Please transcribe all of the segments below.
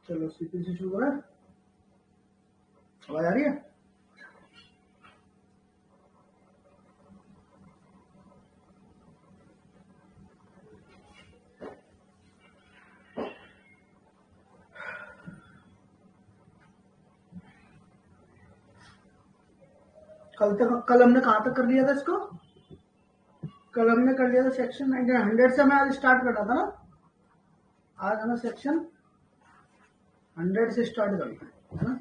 चलो सीपी से शुरू करें। आवाज आ रही है? कल हमने कहाँ तक कर लिया था इसको? कल हमने कर लिया था सेक्शन 100 से। मैं आज स्टार्ट कर रहा था ना, आज हमें सेक्शन 100 से स्टार्ट करना है ना।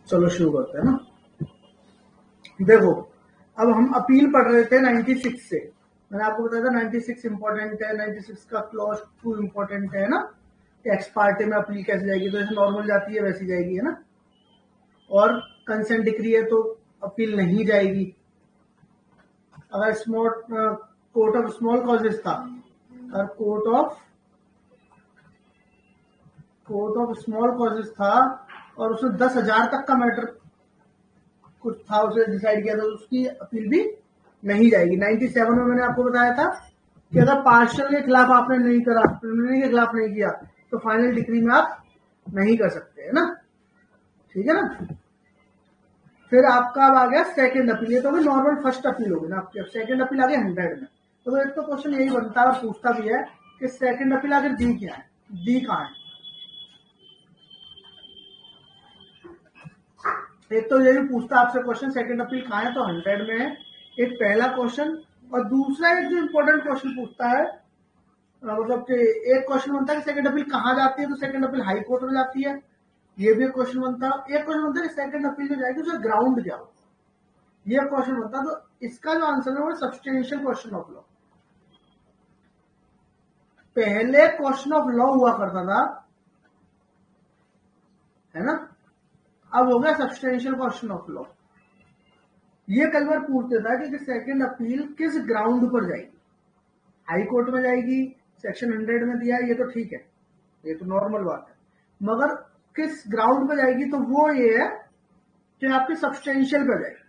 चलो शुरू करते हैं ना। देखो, अब हम अपील पढ़ रहे थे 96 से। मैंने आपको बताया था 96 इंपॉर्टेंट है, 96 का क्लॉज 2 इंपॉर्टेंट है ना। एक्स पार्टी में अपील कैसे जाएगी, तो जैसे नॉर्मल जाती है वैसी जाएगी, है ना। और कंसेंट डिक्री है तो अपील नहीं जाएगी। अगर कोर्ट ऑफ स्मॉल कॉजेज था, और कोर्ट ऑफ स्मॉल कॉजेज था और उसने 10,000 तक का मैटर कुछ था, उसे डिसाइड किया, तो उसकी अपील भी नहीं जाएगी। 97 में मैंने आपको बताया था कि अगर पार्शियल के खिलाफ आपने नहीं करा, प्रिलिमिनरी के खिलाफ नहीं किया, तो फाइनल डिक्री में आप नहीं कर सकते, है ना। ठीक है ना। फिर आपका अब आ गया सेकंड अपील। ये तो भी नॉर्मल फर्स्ट अपील होगी ना आपकी। अब सेकंड अपील आ गया 100 में। तो एक तो क्वेश्चन यही बनता है और पूछता भी है कि सेकंड अपील आखिर दी क्या है, दी कहाँ है। एक तो यही पूछता आपसे क्वेश्चन, सेकंड अपील कहाँ है, तो 100 में है। एक पहला क्वेश्चन। और दूसरा एक जो इंपॉर्टेंट क्वेश्चन पूछता है, मतलब कि एक क्वेश्चन बनता है कि सेकंड अपील कहाँ जाती है, तो सेकंड अपील हाई कोर्ट में जाती है। ये भी एक क्वेश्चन बनता है। एक क्वेश्चन बनता है कि सेकंड अपील जो जाएगी उसका ग्राउंड क्या हो, ये क्वेश्चन बनता है। तो इसका जो आंसर है वो सब्सटेंशियल क्वेश्चन ऑफ लॉ। पहले क्वेश्चन ऑफ लॉ हुआ करता था, है ना। अब हो गया सब्सटेंशियल क्वेश्चन ऑफ लॉ। ये कई बार पूछ देता है कि सेकंड अपील किस ग्राउंड पर जाएगी। हाई कोर्ट में जाएगी, सेक्शन 100 में दिया है, ये तो ठीक है, ये तो नॉर्मल बात है। मगर किस ग्राउंड पर जाएगी, तो वो ये है कि आपके सब्सटेंशियल पर जाएगी।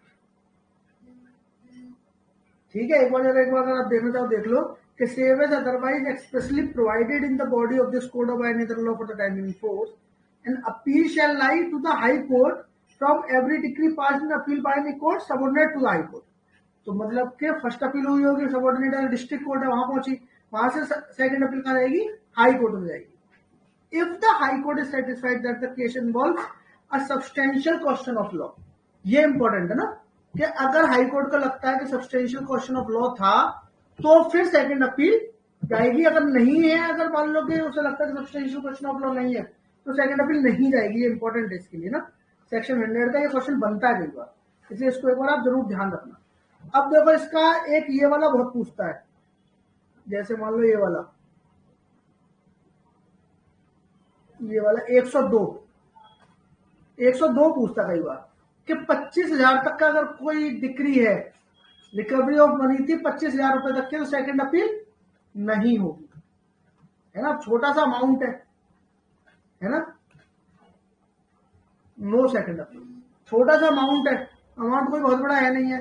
ठीक है। एक बार अगर आप देखना चाहो देख लो कि save as otherwise expressly provided in the body of this code or any other law for the time in force, an appeal shall lie to the high court from every decree passed in appeal by any court subordinate to the high court। तो मतलब कि first appeal हुई होगी, subordinate district court है, वहां पहुंची, वहां से सेकंड अपील कहां जाएगी, हाई कोर्ट में जाएगी। If the high court is satisfied that the case involves a substantial question of law. ये इंपॉर्टेंट है ना, कि अगर हाई कोर्ट को लगता है कि सब्सटेंशियल क्वेश्चन ऑफ लॉ था, तो फिर सेकंड अपील जाएगी। अगर नहीं है, अगर मान लो कि उसे लगता है कि सब्सटेंशियल क्वेश्चन ऑफ लॉ नहीं है, तो सेकंड अपील नहीं जाएगी। ये इंपॉर्टेंट है इसके लिए ना। सेक्शन 100 का ये क्वेश्चन बनता है कई बार, इसलिए इसको एक बार आप जरूर ध्यान रखना। अब देखो, इसका एक ये वाला बहुत पूछता है, जैसे मान लो ये वाला 102 पूछता कई बार कि 25,000 तक का अगर कोई डिक्री है, रिकवरी ऑफ मनी थी 25,000 रुपए तक के, तो सेकंड अपील नहीं होगी, है ना। छोटा सा अमाउंट है ना। नो सेकंड अपील, छोटा सा अमाउंट है, अमाउंट कोई बहुत बड़ा है नहीं है।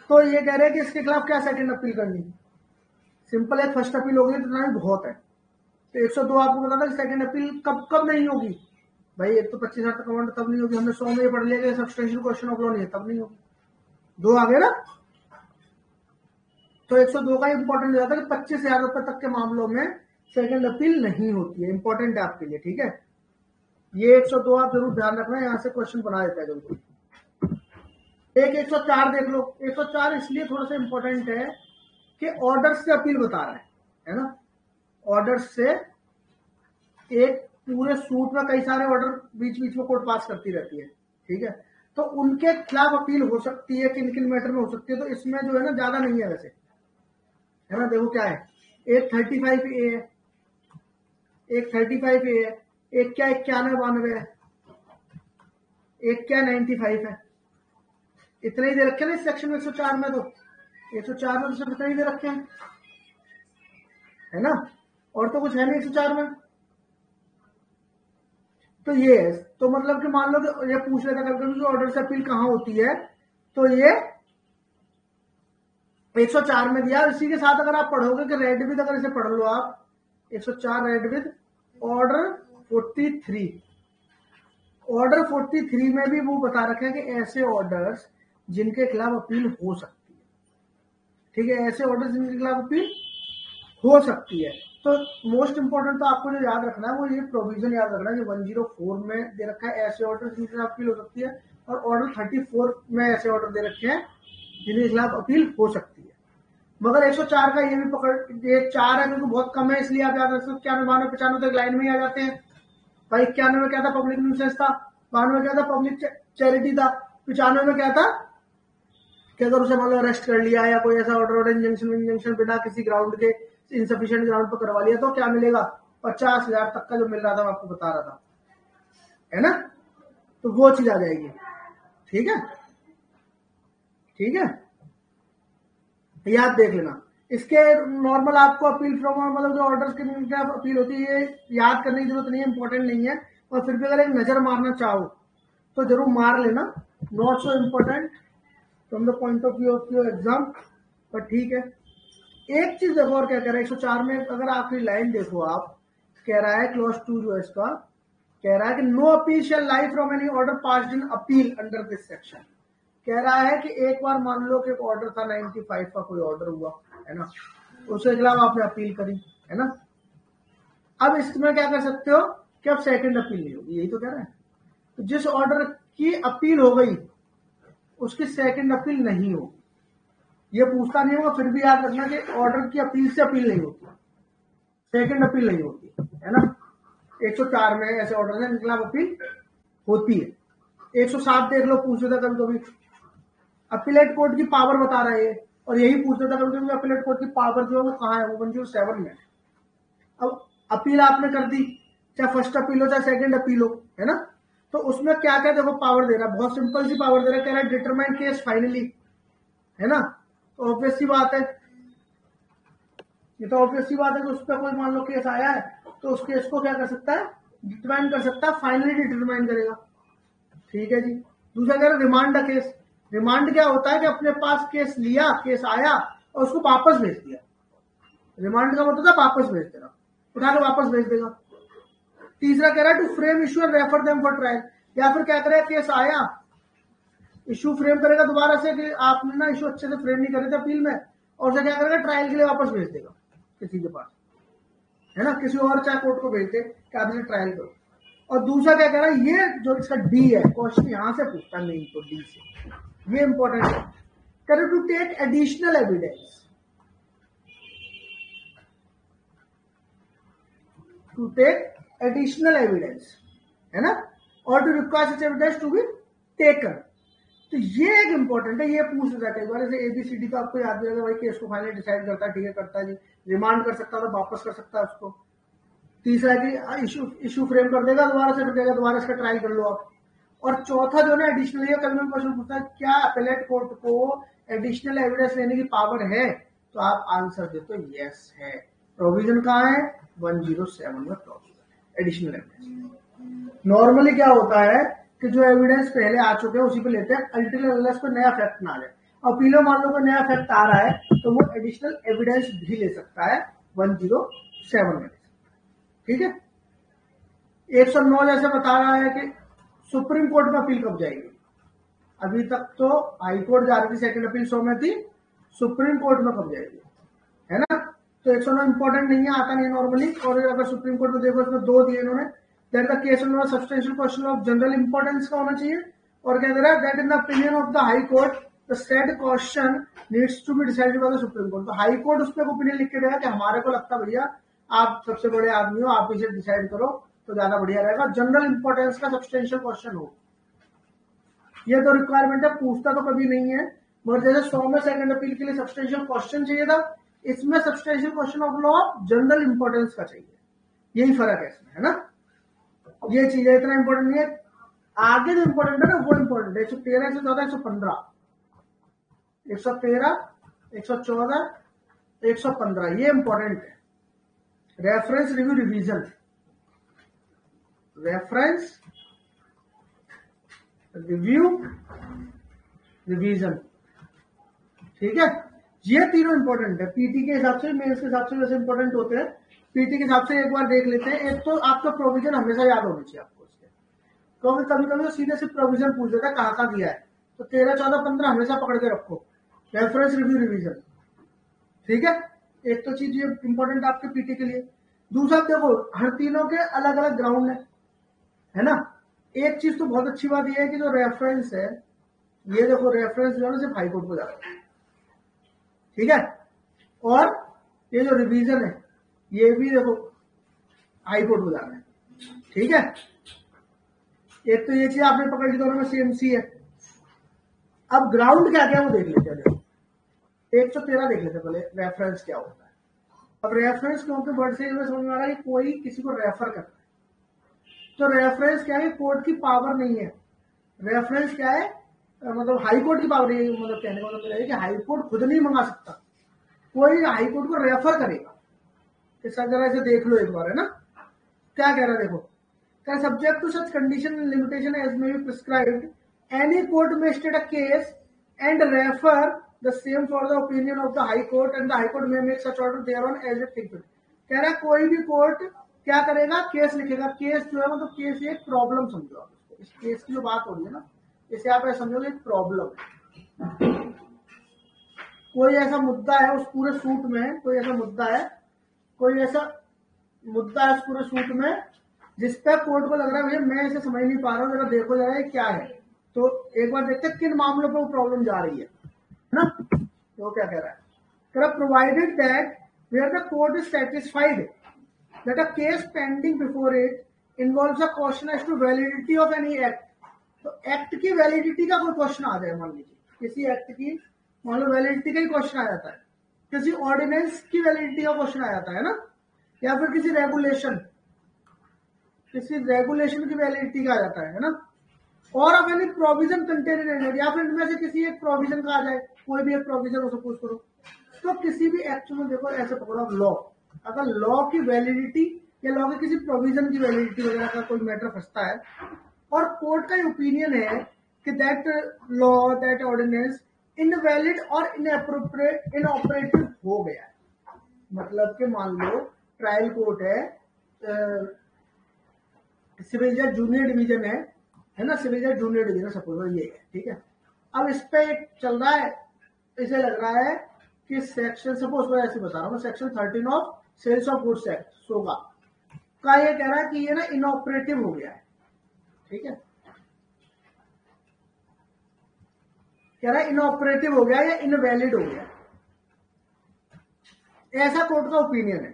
तो ये कह रहे हैं कि इसके खिलाफ क्या सेकंड अपील करनी है। सिंपल एक फर्स्ट अपील होगी तो इतना भी बहुत है। तो 102 आपको बता था कि सेकंड अपील कब कब नहीं होगी भाई। एक तो 25,000 तक अमाउंट तब नहीं होगी, हमने 100 में ये पढ़ लिया कि सब्सटेंशियल क्वेश्चन ऑफ लॉ नहीं है, तब नहीं होगी। दो आ गए ना। तो 102 का इंपॉर्टेंट हो जाता है कि 25,000 रुपए तक के मामलों में सेकंड अपील नहीं होती है। इंपॉर्टेंट है आपके लिए, ठीक है। ये 102 आप जरूर ध्यान रखना, यहां से क्वेश्चन बना देता है जल्दी। एक 104 देख लो। 104 इसलिए थोड़ा सा इंपॉर्टेंट है कि ऑर्डर से अपील बता रहा है ना। ऑर्डर से एक पूरे सूट में कई सारे ऑर्डर बीच बीच में कोर्ट पास करती रहती है, ठीक है। तो उनके खिलाफ अपील हो सकती है, किन किन मैटर में हो सकती है। तो इसमें जो है ना ज्यादा नहीं है वैसे, है ना। देखो क्या है, एक 35A है, एक 35A है, एक क्या 91-92 है, एक क्या 95 है। इतने ही दे रखे ना इस सेक्शन में 104 में। तो 104 में तो सिर्फ इतना ही दे रखे हैं, है ना। और तो कुछ है नहीं 104 में। तो ये है, तो मतलब कि मान लो कि ये पूछ लेता कभी कभी ऑर्डर से अपील कहाँ होती है, तो ये 104 में दिया। इसी के साथ अगर आप पढ़ोगे कि रेड विद, अगर इसे पढ़ लो आप 104 रेड विद ऑर्डर 43। ऑर्डर 43 में भी वो बता रखा है कि ऐसे ऑर्डर्स जिनके खिलाफ अपील हो सकती है, ठीक है। ऐसे ऑर्डर जिनके खिलाफ अपील हो सकती है। तो मोस्ट इंपॉर्टेंट तो आपको जो याद रखना है वो ये प्रोविजन याद रखना है जो 104 में दे रखा है, ऐसे ऑर्डर जिनके खिलाफ अपील हो सकती है। और ऑर्डर 34 में ऐसे ऑर्डर दे रखे हैं जिनके खिलाफ अपील हो सकती है। मगर 104 का ये भी पकड़, ये 4 है क्योंकि बहुत कम है, इसलिए आप याद रख सकते 91, 95 तक लाइन में ही आ जाते हैं भाई। 91 में क्या था, पब्लिक न्यूसेंस था। 92 में क्या था, पब्लिक चैरिटी था। 95 में क्या था कि अगर उसे मान लो अरेस्ट कर लिया या कोई ऐसा ऑर्डर इंजंक्शन बिना किसी ग्राउंड के इनसफिशिएंट ग्राउंड पर करवा लिया, तो क्या मिलेगा, 50,000 तक का जो मिल रहा था मैं आपको बता रहा था, है ना। तो वो चीज आ जाएगी, ठीक है, ठीक है। याद देख लेना। इसके नॉर्मल आपको अपील फ्रॉम मतलब जो ऑर्डर्स के अपील होती है ये याद करने की जरूरत नहीं है, इंपॉर्टेंट नहीं है। और फिर भी अगर एक नजर मारना चाहो तो जरूर मार लेना, not so important from the point of view of your exam, पर ठीक है। एक चीज देखो और क्या कह रहा है 104 में, अगर आखिरी लाइन देखो आप, कह रहा है क्लॉज 2 जो है इसका, कह रहा है कि no appeal shall lie from any order passed in appeal under this section. कह रहा है कि एक बार मान लो कि एक ऑर्डर था 95 का, कोई ऑर्डर हुआ, है ना, उसके खिलाफ आपने अपील करी, है ना। अब इसमें क्या कर सकते हो कि अब सेकंड अपील नहीं होगी, यही तो कह रहा है। तो जिस ऑर्डर की अपील हो गई उसकी सेकंड अपील नहीं होगी। ये पूछता नहीं होगा, फिर भी याद रखना कि ऑर्डर की अपील से अपील नहीं होती, सेकंड अपील नहीं होती, है ना। 104 में ऐसे ऑर्डर है जिनके खिलाफ अपील होती है। 107 देख लो, पूछ लेता कभी कभी अपीलेट कोर्ट की पावर बता रहे हैं, और यही पूछ लेता कभी कभी अपीलेट कोर्ट की पावर जो है वो कहाँ है, वो 107 में। अब अपील आपने कर दी, चाहे फर्स्ट अपील हो चाहे सेकंड अपील हो, है ना। तो उसमें क्या क्या देखो पावर दे रहा है, बहुत सिंपल सी पावर दे रहा है, कह रहा है डिटरमाइन केस फाइनली, है ना। तो ऑब्वियस सी बात है, ये तो ऑब्वियस सी बात है कि उस पर कोई मान लो केस आया है तो उस केस को क्या कर सकता है, डिटरमाइन कर सकता है, फाइनली डिटरमाइन करेगा, ठीक है जी। दूसरा कह रहा है रिमांड केस। रिमांड क्या होता है कि अपने पास केस लिया, केस आया और उसको वापस भेज दिया। रिमांड का मतलब था वापस भेज देना, उठा के वापस भेज देगा। तीसरा कह रहा है to frame issue and refer them for trial, या फिर क्या करेगा, केस आया, इशू फ्रेम करेगा दोबारा से कि आपने ना इशू अच्छे से फ्रेम नहीं करे थे अपील में, और उसे क्या करेगा, ट्रायल के लिए वापस भेज देगा किसी के पास, है ना, किसी और चाहे कोर्ट को भेजते कि आप इसे ट्रायल करो। और दूसरा क्या कह रहा है, ये जो इसका डी है, क्वेश्चन यहां से पूछता है मेन, तो डी से ये इंपॉर्टेंट है, करें to take additional evidence, to take additional evidence, है ना, और to require such evidence to be taken. तो ये एक इंपॉर्टेंट है, ये पूछ रहा है कई बार, जैसे एबीसीडी का आपको याद रहेगा भाई, केस को फाइनली डिसाइड करता है, ठीक है करता है जी, रिमांड कर सकता है तो वापस कर सकता है उसको। तीसरा कि इशू फ्रेम कर देगा दोबारा से, फिर देगा दोबारा इसका ट्रायल कर लो आप। और चौथा जो है एडिशनल, ये कभी क्वेश्चन पूछता है क्या अपीलेट कोर्ट को एडिशनल एविडेंस लेने की पावर है, तो आप आंसर दे तो यस है। प्रोविजन कहाँ है, 107 में प्रोविजन एडिशनल एविडेंस। नॉर्मली क्या होता है कि जो एविडेंस पहले आ चुके हैं उसी पे लेते हैं, अल्टील अनलेस कोई नया फैक्ट ना आ जाए। अपीलो मान लो कोई नया फैक्ट आ रहा है तो वो एडिशनल एविडेंस भी ले सकता है 107 में, ठीक है। 109 जैसे बता रहा है कि सुप्रीम कोर्ट में अपील कब जाएगी। अभी तक तो हाई कोर्ट जा रही थी, सेकंड अपील 100 में थी, सुप्रीम कोर्ट में कब जाएगी, है ना। तो 109 इंपॉर्टेंट नहीं है, आता नहीं नॉर्मली। और अगर सुप्रीम कोर्ट में देखो इसमें 2 दिए इन्होंने, that the case of substantial question of general importance का होना चाहिए, और क्या कह रहा है that in the opinion of the high court the said question needs to be decided by the supreme court. तो हाई कोर्ट उस पर ओपिनियन लिख के देगा कि हमारे को लगता है भैया आप सबसे बड़े आदमी हो, आप इसे डिसाइड करो तो ज्यादा बढ़िया रहेगा। जनरल इंपॉर्टेंस का सब्सटेंशियल क्वेश्चन हो, ये तो रिक्वायरमेंट है, पूछता तो कभी नहीं है, मगर जैसे 100 में सेकंड अपील के लिए सब्सटेंशियल क्वेश्चन चाहिए था, इसमें substantial question of law general importance का चाहिए। यही फर्क है इसमें, है ना। ये चीज है, इतना इंपॉर्टेंट नहीं है, आगे जो इंपॉर्टेंट है ना वो इंपॉर्टेंट है। 113 से 14 115 113 114 115 ये इंपॉर्टेंट है। Reference review revision, reference review revision, ठीक है। ये तीनों इंपॉर्टेंट है, पीटी के हिसाब से, मेंस के हिसाब से वैसे इंपॉर्टेंट होते हैं। पीटी के हिसाब से एक बार देख लेते हैं। एक तो आपका प्रोविजन हमेशा याद होनी चाहिए आपको उसके, क्योंकि कभी कभी तो सीधे से प्रोविजन पूछ देता है कहाँ दिया है, तो 13 14 15 हमेशा पकड़ के रखो, रेफरेंस रिव्यू रिवीजन, ठीक है। एक तो चीज ये इंपॉर्टेंट आपके पीटी के लिए। दूसरा देखो हर तीनों के अलग अलग ग्राउंड है ना। एक चीज तो बहुत अच्छी बात यह है कि जो रेफरेंस है, ये देखो रेफरेंस जो है सिर्फ हाई कोर्ट को जा रहा है, ठीक है। और ये जो रिवीजन है ये भी देखो हाई कोर्ट को जा रहा है, ठीक है। एक तो ये चीज आपने पकड़ ली, दोनों में सेम सी है। अब ग्राउंड क्या क्या वो देख लेते हैं। देखो 113 देख लेते पहले, रेफरेंस क्या होता है। अब रेफरेंस क्योंकि वर्ड से समझ में आ रहा है कि कोई किसी को रेफर करता है, तो रेफरेंस क्या है, कोर्ट की पावर नहीं है। रेफरेंस क्या है, मतलब हाई कोर्ट की पावर नहीं है, मतलब कहने का मतलब है कि हाई कोर्ट खुद नहीं मंगा सकता, कोई हाई कोर्ट को रेफर करेगा। इस जरा इसे देख लो एक बार, है ना। क्या कह रहा है देखो, क्या subject to such condition limitation as may be prescribed any court may state a case and refer the same for the opinion of the high court and the high court में make such order thereon as it think. कह रहा है कोई भी court क्या करेगा, case लिखेगा। Case जो है मतलब केस एक प्रॉब्लम समझो आप इसको, इस केस की जो बात हो रही है ना, इसे आप ऐसा समझोगे एक प्रॉब्लम। कोई ऐसा मुद्दा है उस पूरे सूट में, कोई ऐसा मुद्दा है, कोई ऐसा मुद्दा है उस पूरे सूट में जिसपे कोर्ट को लग रहा है भैया मैं इसे समझ नहीं पा रहा हूँ, जरा देखो जरा ये क्या है। तो एक बार देखते हैं किन मामलों पर वो प्रॉब्लम जा रही है ना। तो क्या कह रहा है, provided that where the court is satisfied that a case pending before it involves a question as to validity of any act। तो एक्ट की वैलिडिटी का कोई क्वेश्चन आ जाए, मान लीजिए किसी एक्ट की मान लो वैलिडिटी का ही क्वेश्चन आ जाता है, किसी ऑर्डिनेंस की वैलिडिटी का क्वेश्चन आ जाता है ना, या फिर किसी रेगुलेशन की वैलिडिटी का आ जाता है ना। और अब एनी प्रोविजन कंटेन इन, या फिर इनमें से किसी एक प्रोविजन का आ जाए, कोई भी एक प्रोविजन हो सपोज करो। तो किसी भी एक्ट में देखो ऐसे पकड़ो लॉ, अगर लॉ की वैलिडिटी या लॉ के किसी प्रोविजन की वैलिडिटी वगैरह का कोई मैटर फंसता है और कोर्ट का ओपिनियन है कि that law that ordinance invalid और इनऑपरेटिव हो गया है। मतलब कि मान लो ट्रायल कोर्ट है, सिविल जज जूनियर डिवीजन है ना, सिविल जज जूनियर डिवीजन सपोज ये है, ठीक है। अब इस पे एक चल रहा है, इसे लग रहा है कि सेक्शन सपोज मैं ऐसे बता रहा हूँ, section 13 of sales of goods act सोगा का ये कह रहा है कि ये ना इनऑपरेटिव हो गया है, ठीक है। कह रहा है इनऑपरेटिव हो गया या इनवैलिड हो गया, ऐसा कोर्ट का ओपिनियन है।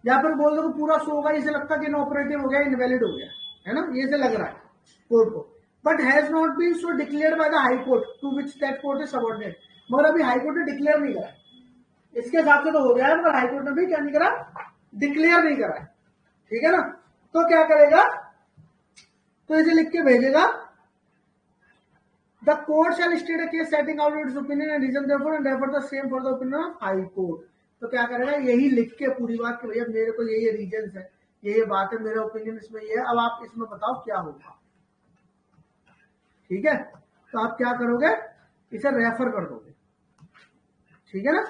या फिर बोल दो कि पूरा सोगा इसे लगता है कि इनऑपरेटिव हो गया, इनवैलिड हो गया, है ना, ये से लग रहा है कोर्ट को। But has not been so declared by the high court to which that court is subordinate. मगर अभी हाई कोर्ट ने डिक्लेयर नहीं करा, इसके हिसाब से तो हो गया है, मगर हाईकोर्ट ने भी क्या नहीं करा, डिक्लेयर नहीं करा है, ठीक है ना। तो क्या करेगा, तो इसे लिख के भेजेगा the court shall state a case setting out its opinion and reason therefor and refer the same for the opinion of high court. तो क्या करेगा, यही लिख के पूरी बात कि भैया मेरे को ये रीजन है, ये बात है, मेरा ओपिनियन इसमें ये है, अब आप इसमें बताओ क्या होगा, ठीक है। तो आप क्या करोगे, इसे रेफर कर दोगे, ठीक है ना।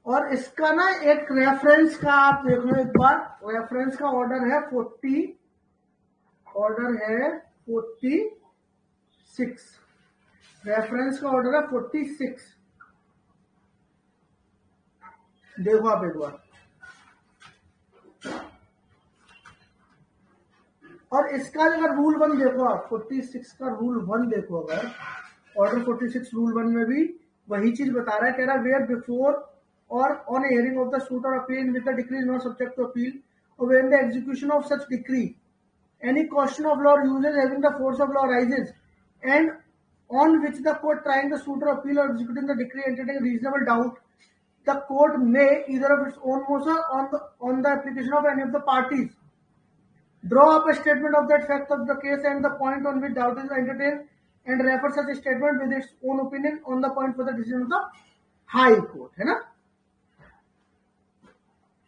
और इसका ना एक रेफरेंस का आप देख लो एक बार, रेफरेंस का ऑर्डर है 46, रेफरेंस का ऑर्डर है 46। देखो आप एक बार, और इसका अगर रूल 1 देखो आप, 46 का रूल 1 देखो, अगर ऑर्डर 46 रूल 1 में भी वही चीज बता रहा है, कह रहा है where before or on hearing of the suit or appeal with the decree not subject to appeal or when the execution of such decree any question of law or usage having the force of law arises and on which the court trying the suit or appeal or executing the decree entertaining reasonable doubt, the court may either of its own motion on the application of any of the parties draw up a statement of that fact of the case and the point on which doubt is entertained and refer such a statement with its own opinion on the point for the decision of the high court, है ना।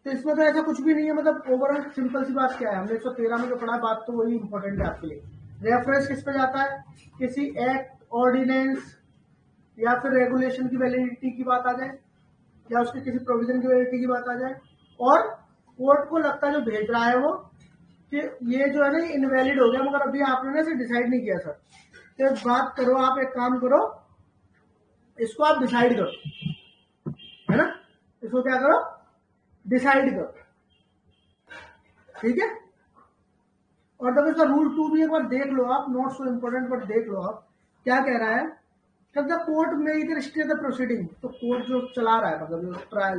तो इसमें तो ऐसा कुछ भी नहीं है, मतलब ओवरऑल सिंपल सी बात क्या है, हमने 113 में जो पढ़ा, बात तो वही इंपॉर्टेंट है आपके लिए। रेफरेंस किस पे जाता है, किसी एक्ट, ऑर्डिनेंस या फिर रेगुलेशन की वैलिडिटी की बात आ जाए या उसके किसी प्रोविजन की वैलिडिटी की बात आ जाए, और कोर्ट को लगता है जो भेज रहा है वो कि ये जो है ना इनवैलिड हो गया, मगर अभी आपने ना इसे डिसाइड नहीं किया सर, तो एक बात करो आप, एक काम करो, इसको आप डिसाइड करो, है ना, इसको क्या करो, डिसाइड करो, ठीक है। और तब इसका रूल 2 भी एक बार देख लो आप, नॉट सो इम्पोर्टेंट बट देख लो आप क्या कह रहा है। जब द कोर्ट में इधर स्टे द प्रोसीडिंग, तो कोर्ट जो चला रहा है, मतलब जो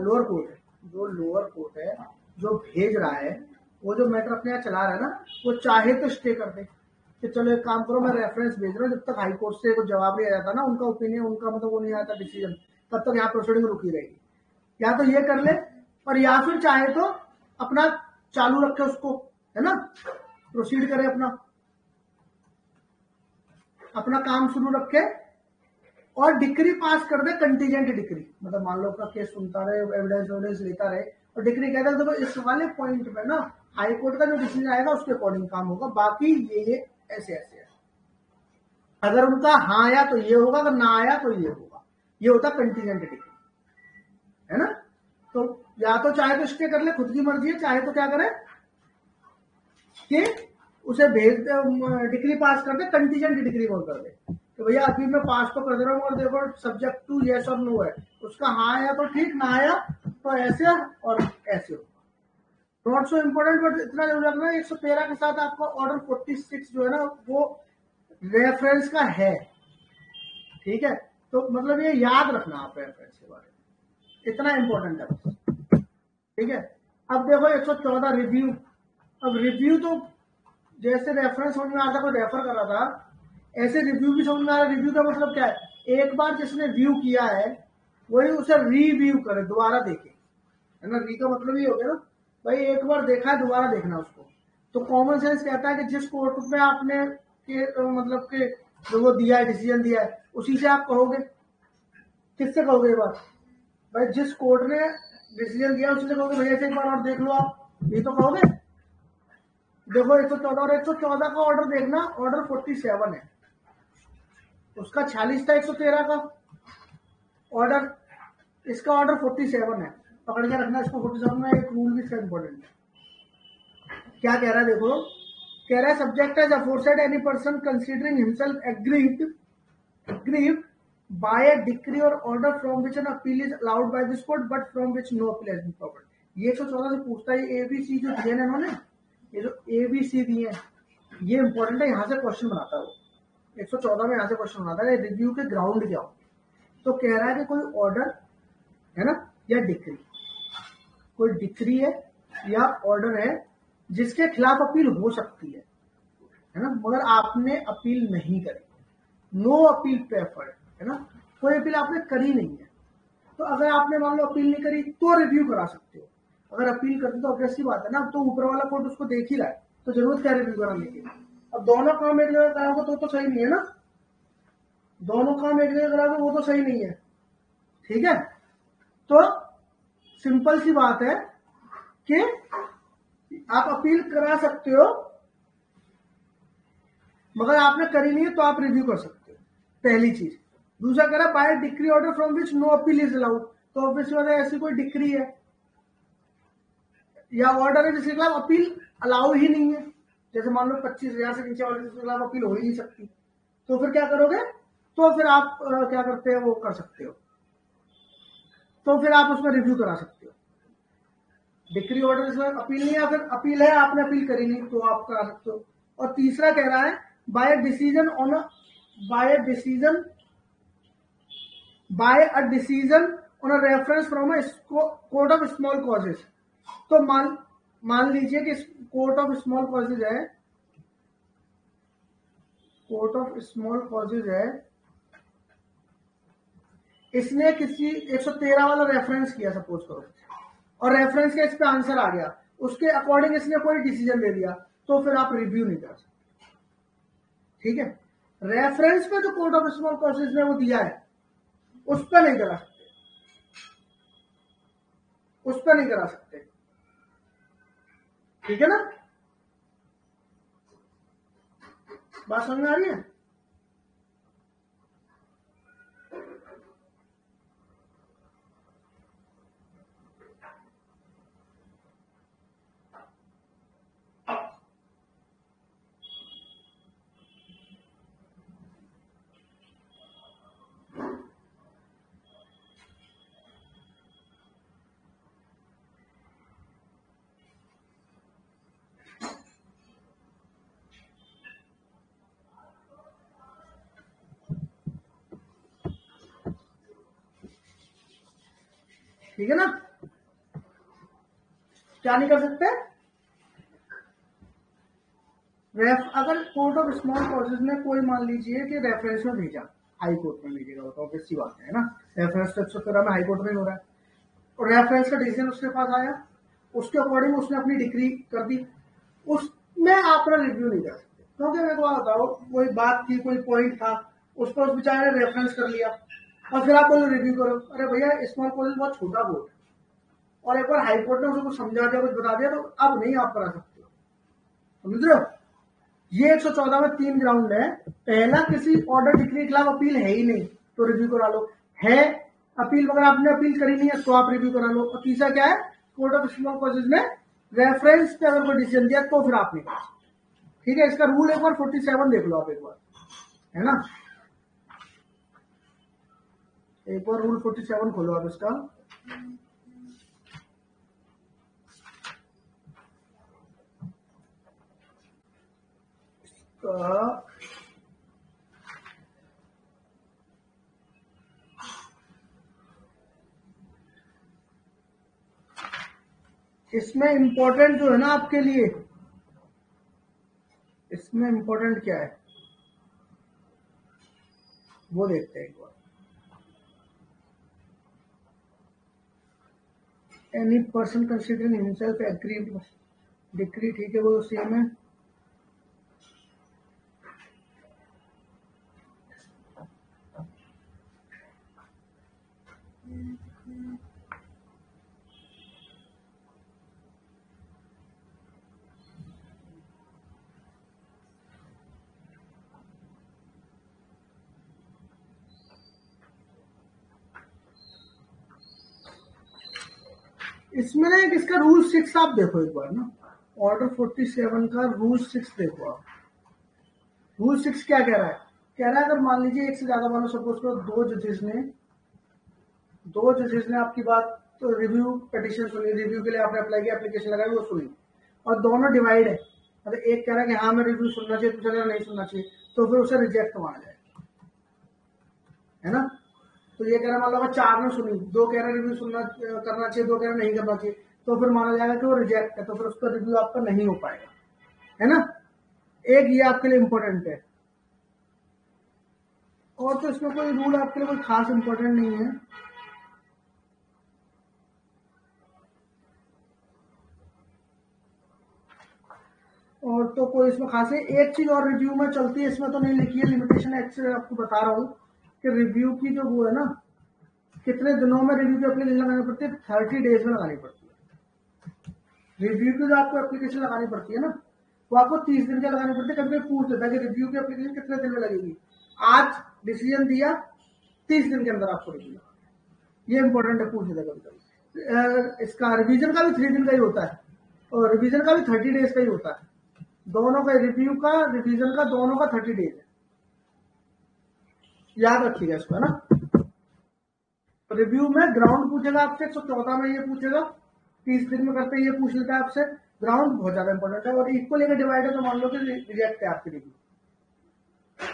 लोअर कोर्ट है, जो लोअर कोर्ट है जो भेज रहा है, वो जो मैटर अपने यहाँ चला रहा है ना, वो चाहे तो स्टे कर दे कि चलो एक काम करो, मैं रेफरेंस भेज रहा हूँ, जब तक हाई कोर्ट से कुछ जवाब नहीं आ जाता ना, उनका ओपिनियन, उनका मतलब वो नहीं आता डिसीजन, तब तक यहाँ प्रोसीडिंग रुकी रहेगी। या तो ये कर ले, और या फिर चाहे तो अपना चालू रखे उसको, है ना, प्रोसीड करे, अपना काम शुरू रखे और डिक्री पास कर दे, कंटीजेंट डिक्री, मतलब मान लो अपना केस सुनता रहे, एविडेंस लेता रहे, और डिक्री कहता है देखो इस वाले पॉइंट पे ना हाई कोर्ट का जो डिसीजन आएगा उसके अकॉर्डिंग काम होगा, बाकी ये ऐसे ऐसे है। अगर उनका हाँ आया तो ये होगा, अगर ना आया तो ये होगा, ये होता कंटीजेंट डिक्री, है ना। तो या तो चाहे तो स्टे कर ले, खुद की मर्जी है, चाहे तो क्या करे कि उसे भेज दे, डिक्री पास कर दे, कंटीजेंट डिक्री बोल कर दे कि भैया अभी मैं पास तो कर दे रहा हूँ और देखो सब्जेक्ट टू यस और नो है, उसका हाँ आया तो ठीक, ना आया तो ऐसे और ऐसे होगा। नॉट सो इम्पोर्टेंट बट इतना जरूर रखना, 113 के साथ आपका ऑर्डर 46 जो है ना वो रेफरेंस का है, ठीक है। तो मतलब ये याद रखना आप रेफरेंस के बारे में, इतना इंपॉर्टेंट है बस, ठीक है। अब देखो 114 रिव्यू। अब रिव्यू तो जैसे रेफरेंस समझ में आता, कोई रेफर कर रहा था, ऐसे रिव्यू भी समझ में आ रहा है। रिव्यू का मतलब क्या है, एक बार जिसने व्यू किया है वही उसे रिव्यू करे, दोबारा देखे, है ना। री का मतलब ये हो गया ना भाई, एक बार देखा है दोबारा देखना उसको। तो कॉमन सेंस कहता है कि जिस कोर्ट में आपने मतलब के जो वो दिया है, डिसीजन दिया है, उसी से आप कहोगे। किससे कहोगे ये बात, भाई जिस कोर्ट ने डिसीजन दिया उसी से कहोगे भैया एक बार और देख लो आप, ये तो कहोगे। देखो 114 और 114 का ऑर्डर देखना, ऑर्डर 47 है, उसका 46 था 113 का ऑर्डर, इसका ऑर्डर 47 है, पकड़ के रखना इसको। 47 में एक रूल भी इसका इंपॉर्टेंट है, क्या कह रहा है देखो, कह रहा है subject as aforesaid any person considering himself aggrieved by a decree or order from which an appeal is allowed by this court but from which no appeal has been proffered। ये 114 से पूछता है, ये ABC जो दिए ना इन्होंने, ये जो ABC दिए हैं ये इंपॉर्टेंट है, यहाँ से क्वेश्चन बनाता है वो। 114 में यहाँ से क्वेश्चन बनाता है रिव्यू के ग्राउंड क्या हो। तो कह रहा है कि कोई ऑर्डर है ना या डिक्री, कोई डिक्री है या ऑर्डर है जिसके खिलाफ अपील हो सकती है ना, मगर आपने अपील नहीं करी, नो अपील प्रेफर्ड, है ना, कोई अपील आपने करी नहीं है। तो अगर आपने मान लो अपील नहीं करी तो रिव्यू करा सकते हो, अगर अपील करते तो ऑब्वियस सी बात है ना, तो ऊपर वाला कोर्ट उसको देख ही रहा है, तो जरूरत क्या रिव्यू कराने की। अब दोनों काम एक जगह कराओगे तो सही नहीं है ना, दोनों काम एक जगह कराओगे वो तो सही नहीं है, ठीक है। तो सिंपल सी बात है कि आप अपील करा सकते हो, मगर आपने करी नहीं है तो आप रिव्यू कर सकते हो, पहली चीज। दूसरा कह रहा by decree order from which no appeal is allowed, तो ऑब्वियसली ऐसी कोई डिक्री है या ऑर्डर है जिसके खिलाफ अपील अलाउ ही नहीं है, जैसे मान लो 25,000 से नीचे वाले जिसके खिलाफ अपील हो ही नहीं सकती, तो फिर क्या करोगे, तो फिर आप क्या करते हैं, वो कर सकते हो, तो फिर आप उसमें रिव्यू करा सकते हो। डिक्री ऑर्डर इसमें अपील नहीं है, फिर अपील है, आपने अपील करी नहीं तो आप करा सकते हो। और तीसरा कह रहा है by a decision on a reference from a court of small causes. तो मान लीजिए कि कोर्ट ऑफ स्मॉल कॉजेज है, इसने किसी 113 वाला रेफरेंस किया सपोज करो, और रेफरेंस के इस पे आंसर आ गया, उसके अकॉर्डिंग इसने कोई डिसीजन ले लिया, तो फिर आप रिव्यू नहीं कर सकते। ठीक है, रेफरेंस पे जो कोर्ट ऑफ स्मॉल कॉजेज ने वो दिया है उस पर नहीं करा सकते, ठीक है ना, बात समझ में आ रही है। ठीक है ना, क्या नहीं कर सकते, अगर कोर्ट ऑफ स्मॉल कॉजेज ने कोई मान लीजिए कि रेफरेंस में भेजा, हाई कोर्ट में भेजेगा, तो ऑब्वियस सी बात है ना, रेफरेंस तो 113 में हाई कोर्ट में हो रहा है, और रेफरेंस का डिसीजन उसके पास आया, उसके अकॉर्डिंग उसने अपनी डिग्री कर दी, उसमें आप रिव्यू नहीं कर सकते, क्योंकि मेरे को बताओ कोई बात थी, कोई पॉइंट था, उस पर उस बेचारे ने रेफरेंस कर लिया, और फिर आप बोलो रिव्यू करो। अरे भैया स्मॉल कॉलेज बहुत छोटा बोर्ड है, और एक बार हाई कोर्ट ने उसे कुछ समझा दिया, कुछ बता दिया, तो अब नहीं आप करा सकते हो, समझ रहे हो। ये 114 में 3 ग्राउंड है। पहला, किसी ऑर्डर डिक्री के खिलाफ अपील है ही नहीं तो रिव्यू करा लो, है अपील मगर आपने अपील करी नहीं है तो आप रिव्यू करा लो। और तीसरा क्या है, कोर्ट ऑफ स्मॉल कॉजेज ने रेफरेंस पे अगर कोई डिसीजन दिया तो फिर आप नहीं कर सकते। ठीक है, इसका रूल एक बार 47 देख लो आप एक बार, है ना, एक बार रूल 47 खोलो आप इसका। इसमें इंपॉर्टेंट जो है ना आपके लिए, इसमें इंपॉर्टेंट क्या है वो देखते हैं एक बार। Any person considering himself aggrieved decree, ठीक है, वो सेम है। इसमें ना एक इसका रूल 6 आप देखो एक बार ना, ऑर्डर 47 का रूल 6 देखो आप। रूल 6 क्या कह रहा है, कह रहा है अगर मान लीजिए एक से ज्यादा मानो सपोज करो दो जजेस ने आपकी बात तो रिव्यू पिटीशन सुनी, रिव्यू के लिए आपने अप्लाई किया, एप्लीकेशन लगाई, वो सुनी, और दोनों डिवाइड है, मतलब एक कह रहा है कि हाँ मैं रिव्यू सुनना चाहिए, दूसरा नहीं सुनना चाहिए, तो फिर उसे रिजेक्ट माना जाएगा, है ना। तो ये कह रहा है मान लो 4 ने सुनी, 2 कह रहे रिव्यू सुनना करना चाहिए, 2 कह रहे नहीं करना चाहिए, तो फिर माना जाएगा कि वो रिजेक्ट है, तो फिर उसका रिव्यू आपका नहीं हो पाएगा, है ना। एक ये आपके लिए इंपॉर्टेंट है, और तो इसमें कोई रूल आपके लिए कोई खास इंपॉर्टेंट नहीं है। और तो कोई इसमें खास है, एक चीज और रिव्यू में चलती है, इसमें तो नहीं लिखी है, लिमिटेशन एक्ट से आपको बता रहा हूँ कि रिव्यू की जो वो है ना, कितने दिनों में रिव्यू की एप्लीकेशन लगानी पड़ती है, 30 डेज में लगानी पड़ती है। रिव्यू की जो आपको एप्लीकेशन लगानी पड़ती है ना, वो आपको 30 दिन के लगानी पड़ती है। कभी पूछ लेता है कि रिव्यू की एप्लीकेशन कितने दिन में लगेगी, आज डिसीजन दिया 30 दिन के अंदर आपको रिव्यू, ये इंपॉर्टेंट है, पूछ लेता है कभी कभी। इसका रिवीजन का भी 3 दिन का ही होता है, और रिवीजन का भी 30 डेज का ही होता है, दोनों का, रिव्यू का रिवीजन का दोनों का 30 डेज है। याद रखिएगा इसको, है ना। रिव्यू में ग्राउंड पूछेगा आपसे, 114 में ये पूछेगा, 30 दिन में करते ये पूछ लेता है आपसे। ग्राउंड बहुत ज्यादा इंपॉर्टेंट है, और इक्वल लेकर डिवाइड है तो मान लो कि रिजेक्ट है आपकी रिव्यू।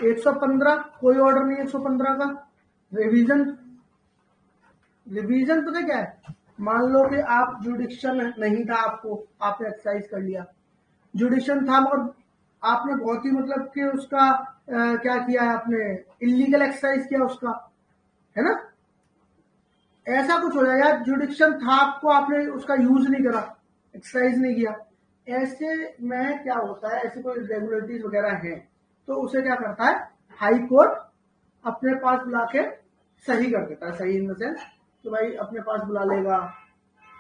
115 कोई ऑर्डर नहीं है 115 का। रिवीजन, रिवीजन पता क्या है, मान लो कि आप जुडिक्शन नहीं था आपको, आपने एक्सरसाइज कर लिया, जुडिक्शन था मगर आपने बहुत ही मतलब कि उसका क्या किया है, आपने इलीगल एक्सरसाइज किया उसका, है ना, ऐसा कुछ हो जाएगा। जुडिक्शन था आपको, आपने उसका यूज नहीं करा, एक्सरसाइज नहीं किया, ऐसे में क्या होता है, ऐसे कोई रेगुलेटरीज वगैरह है तो उसे क्या करता है हाई कोर्ट अपने पास बुला के सही कर देता है। सही इन द सेंस कि भाई अपने पास बुला लेगा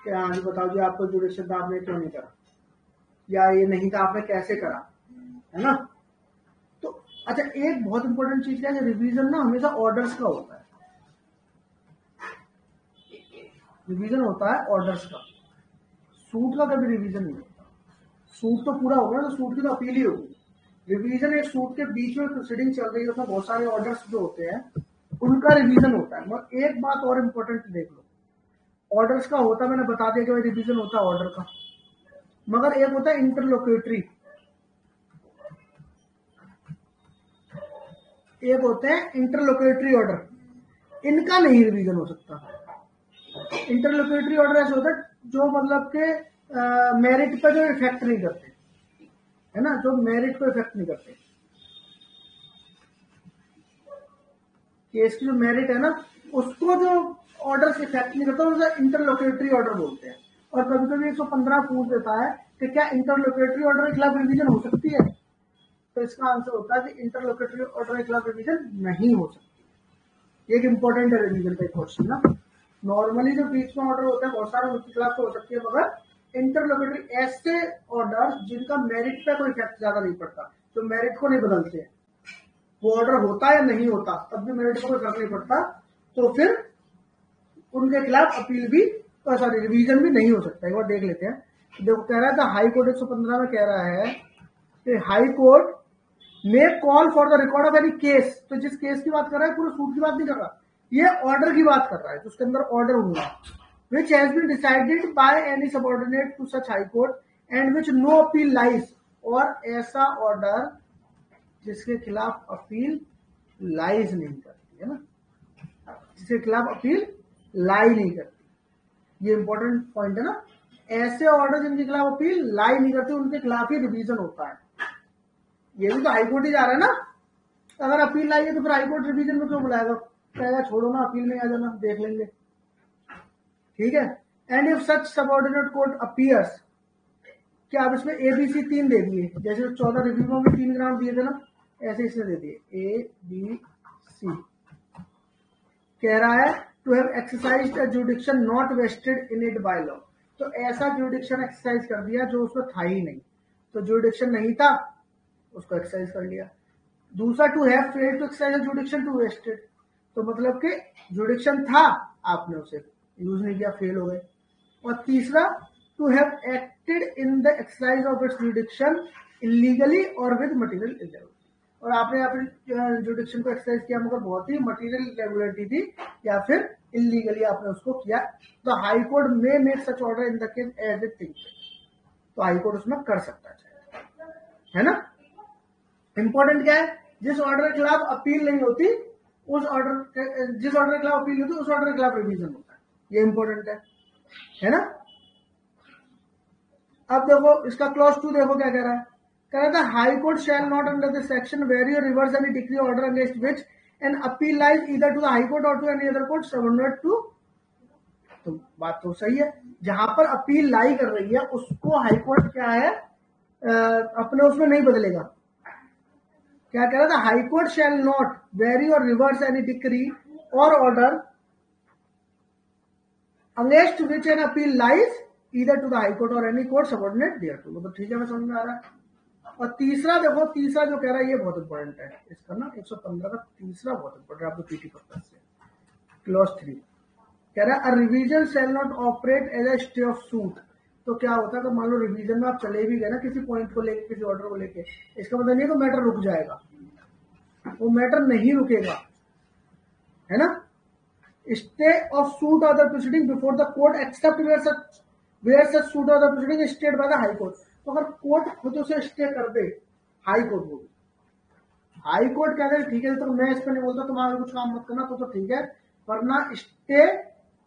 कि हाँ जी बताओ जी आपको जुडिक्शन था, आपने क्यों नहीं करा, या ये नहीं था आपने कैसे करा, है ना। तो अच्छा, एक बहुत इंपॉर्टेंट चीज क्या है, रिवीजन ना हमेशा ऑर्डर्स का होता है। रिवीजन होता है ऑर्डर्स का, सूट का कभी रिवीजन नहीं होता। सूट तो पूरा होगा तो सूट की तो अपील ही होगी। रिवीजन एक सूट के बीच में प्रोसीडिंग चल रही है, उसमें बहुत सारे ऑर्डर्स जो होते हैं उनका रिवीजन होता है। मगर एक बात और इम्पोर्टेंट देख लो, ऑर्डर्स का होता, मैंने बता दिया कि भाई रिवीजन होता है ऑर्डर का, मगर एक होता है इंटरलोकेटरी, एक होते हैं इंटरलोकेटरी ऑर्डर, इनका नहीं रिवीजन हो सकता। इंटरलोकेटरी ऑर्डर ऐसे होता है जो मतलब के मेरिट पे जो इफेक्ट नहीं करते, है ना, जो मेरिट पे इफेक्ट नहीं करते। केस की जो मेरिट है ना उसको जो ऑर्डर से इफेक्ट नहीं करता उसे इंटरलोकेटरी ऑर्डर बोलते हैं। और कभी कभी 115 पूछ देता है कि क्या इंटरलोकेटरी ऑर्डर के खिलाफ रिवीजन हो सकती है, तो इसका आंसर होता है कि इंटरलोकेटरी ऑर्डर के खिलाफ रिवीजन नहीं हो सकती। एक इंपॉर्टेंट है रिवीजन का क्वेश्चन ना। नॉर्मली जो बीच में ऑर्डर होता है बहुत सारे उसके खिलाफ तो हो सकती है, मगर इंटरलोकेटरी ऐसे ऑर्डर जिनका मेरिट पे कोई इफेक्ट ज्यादा नहीं पड़ता, जो मेरिट को नहीं बदलते हैं, वो ऑर्डर होता है या नहीं होता तब भी मेरिट को कोई फर्क नहीं पड़ता, तो फिर उनके खिलाफ अपील भी सॉरी रिवीजन भी नहीं हो सकता। एक बार देख लेते हैं। देखो कह रहा था हाई कोर्ट 115 में कह रहा है कि high court may call for the record of any case. तो जिस केस की बात कर रहा है पूरे सूट की बात नहीं कर रहा, ये ऑर्डर की बात कर रहा है, तो उसके अंदर ऑर्डर होगा which has been decided by any subordinate to such high court and which no appeal lies. और ऐसा ऑर्डर जिसके खिलाफ अपील लाइज नहीं करती, है ना, जिसके खिलाफ अपील लाई नहीं करती, ये इंपॉर्टेंट पॉइंट है ना। ऐसे ऑर्डर जिनके खिलाफ अपील लाई नहीं करती उनके खिलाफ ही रिवीजन होता है। ये भी तो हाईकोर्ट ही जा रहा है ना, अगर अपील लाई है तो फिर हाईकोर्ट रिवीजन में क्यों बुलाएगा, कहेगा छोड़ो ना अपील में आ जाना, देख लेंगे, ठीक है। And if such subordinate court appears, क्या आप इसमें एबीसी 3 दे दिए, जैसे 14 रिव्यू में भी 3 ग्राम दिए थे ना, ऐसे इसने दे दिए ए बी सी। कह रहा है to have exercised a jurisdiction not vested in it by law. तो ऐसा जुडिक्शन एक्सरसाइज कर दिया जो उसमें था ही नहीं, तो जुडिक्शन नहीं था उसको एक्सरसाइज कर लिया। दूसरा to have failed to exercise jurisdiction to vested, तो मतलब कि जुडिक्शन था आपने उसे यूज नहीं किया, फेल हो गए। और तीसरा to have acted in the exercise of its jurisdiction illegally और विद मटेरियल इरेगुलरिटी, और आपने अपने जुडिक्शन को एक्सरसाइज किया मगर बहुत ही मटेरियल इरेगुलरिटी थी या फिर इलीगली आपने उसको किया, तो हाई कोर्ट में make such order in the case as it think, तो हाई कोर्ट उसमें कर सकता है ना। इंपॉर्टेंट क्या है, जिस ऑर्डर के खिलाफ अपील नहीं होती उस ऑर्डर, जिस ऑर्डर के खिलाफ अपील होती है उस ऑर्डर के खिलाफ रिवीजन होता है, ये इंपॉर्टेंट है ना। अब देखो इसका क्लॉज 2 देखो क्या कह रहा है, कह रहा था high court shall not under this section vary or reverse any decree order against which an appeal lies either to the high court or to any other court subordinate to. तो बात तो सही है, जहां पर अपील लाई कर रही है उसको हाई कोर्ट क्या है अपने उसमें नहीं बदलेगा। क्या कह रहा था, high court shall not vary or reverse any decree or order against which an appeal lies either to the high court or any court subordinate thereto. तो ठीक है, मैं समझ में आ रहा है। और तीसरा देखो, तीसरा जो कह रहा है ये बहुत इंपॉर्टेंट है इसका ना, 115 का तीसरा बहुत इंपॉर्टेंट है आपको पीटी पर्पज से। क्लॉज 3 कह रहा है a revision shall not operate as a stay of suit. तो क्या होता है, तो मान लो रिवीजन में आप चले भी गए ना किसी पॉइंट को लेके, किसी ऑर्डर को लेके, इसका मतलब नहीं है कि मैटर रुक जाएगा, वो मैटर नहीं रुकेगा। है ना। Stay of suit of the proceeding before the court except where such suit of the proceeding stayed by the high court. तो अगर कोर्ट खुद उसे स्टे कर दे, हाई कोर्ट बोल, हाई कोर्ट क्या करे, ठीक है तो मैं इस पर नहीं बोलता, तुम्हारा कुछ काम मत करना, तो ठीक है, वरना स्टे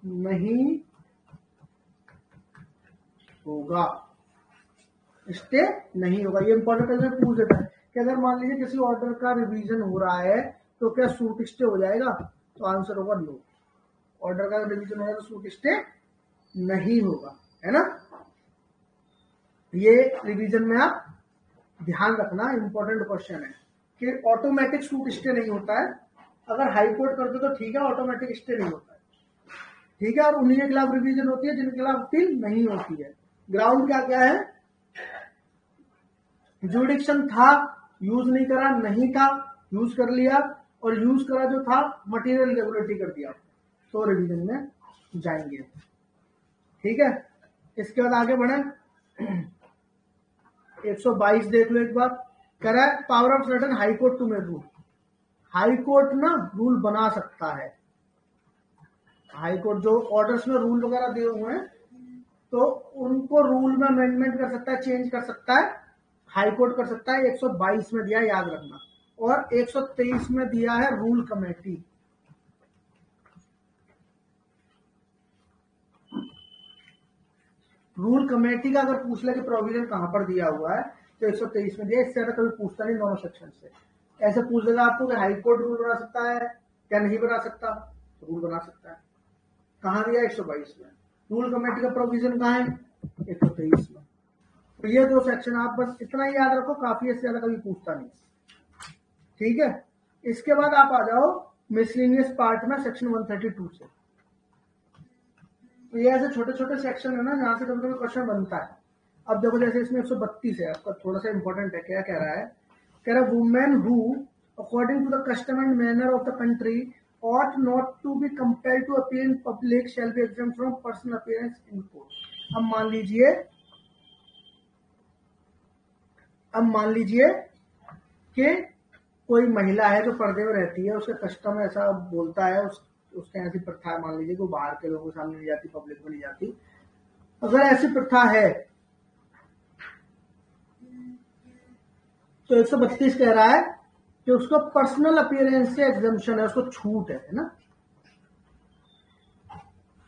नहीं होगा, स्टे नहीं होगा। ये इंपॉर्टेंट है, पूछ देता है कि अगर मान लीजिए किसी ऑर्डर का रिवीजन हो रहा है तो क्या सूट स्टे हो जाएगा, तो आंसर होगा नो। ऑर्डर का रिवीजन हो रहा है तो सूट स्टे नहीं होगा, है ना। ये रिवीजन में आप ध्यान रखना, इंपॉर्टेंट क्वेश्चन है कि ऑटोमेटिक सूट स्टे नहीं होता है। अगर हाई कोर्ट कर दो तो ठीक है, ऑटोमेटिक स्टे नहीं होता है, ठीक है। और उन्हीं के खिलाफ रिवीजन होती है जिनके खिलाफ अपील नहीं होती है। ग्राउंड क्या क्या है, जुडिक्शन था, यूज नहीं करा, नहीं था, यूज कर लिया, और यूज करा जो था मटेरियल रेगुलेटरी कर दिया, तो रिवीजन में जाएंगे, ठीक है। इसके बाद आगे बढ़े, 122 देख लो एक बार, कह रहा है power of certain high court to make rule. High court ना रूल बना सकता है, हाई कोर्ट जो ऑर्डर्स में रूल वगैरह दिए हुए हैं तो उनको रूल में अमेंडमेंट कर सकता है, चेंज कर सकता है, हाई कोर्ट कर सकता है। 122 में दिया है, याद रखना। और 123 में दिया है रूल कमेटी। रूल कमेटी का अगर पूछ ले कि प्रोविजन कहां पर दिया हुआ है तो 123 में दिया, इससे ज्यादा कभी पूछता नहीं दोनों सेक्शन से। ऐसे पूछ देगा आपको कि हाई कोर्ट रूल बना सकता है क्या नहीं बना सकता, तो रूल बना सकता है। कहां दिया, 122 में। रूल कमेटी का प्रोविजन कहां है, 123 में। तो ये दो सेक्शन आप बस इतना ही याद रखो, काफी, इससे ज्यादा कभी पूछता नहीं, ठीक है। इसके बाद आप आ जाओ मिसलिनियस पार्ट में, सेक्शन 132 से। तो ये ऐसे छोटे छोटे सेक्शन है ना जहां से कभी कभी क्वेश्चन बनता है। अब देखो जैसे इसमें 132 है, आपका थोड़ा सा इंपॉर्टेंट है। क्या कह रहा है, कह रहा है women who according to the custom and manner of the country ought not to be compelled to appear in public shall be exempt from personal appearance in court। अब मान लीजिए कि कोई महिला है जो पर्दे में रहती है, उसका कस्टम ऐसा बोलता है, उसके ऐसी प्रथा है, मान लीजिए कि वो बाहर के लोगों के सामने नहीं जाती, पब्लिक में नहीं जाती। अगर ऐसी प्रथा है तो 132 कह रहा है कि उसको पर्सनल अपीयरेंस से एग्जम्पशन है, उसको छूट है ना।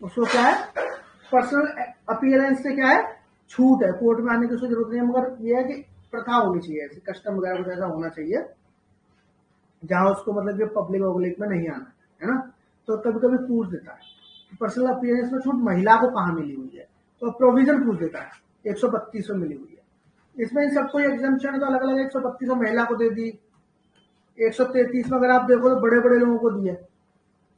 उसको क्या है, पर्सनल अपीयरेंस से क्या है, छूट है, कोर्ट में आने की उसको जरूरत नहीं है। मगर यह है कि प्रथा होनी चाहिए, ऐसी कस्टम वगैरह कुछ ऐसा होना चाहिए जहां उसको मतलब कि पब्लिक वब्लिक में नहीं आना है ना। तो कभी कभी पूछ देता है पर्सनल अपीयरेंस में छूट महिला को कहां मिली हुई है, तो प्रोविजन पूछ देता है, 132 में मिली हुई है। इसमें इन सबको एग्जम्पशन है तो अलग अलग, 132 महिला को दे दी, 133 में अगर आप देखो तो बड़े बड़े लोगों को दिया,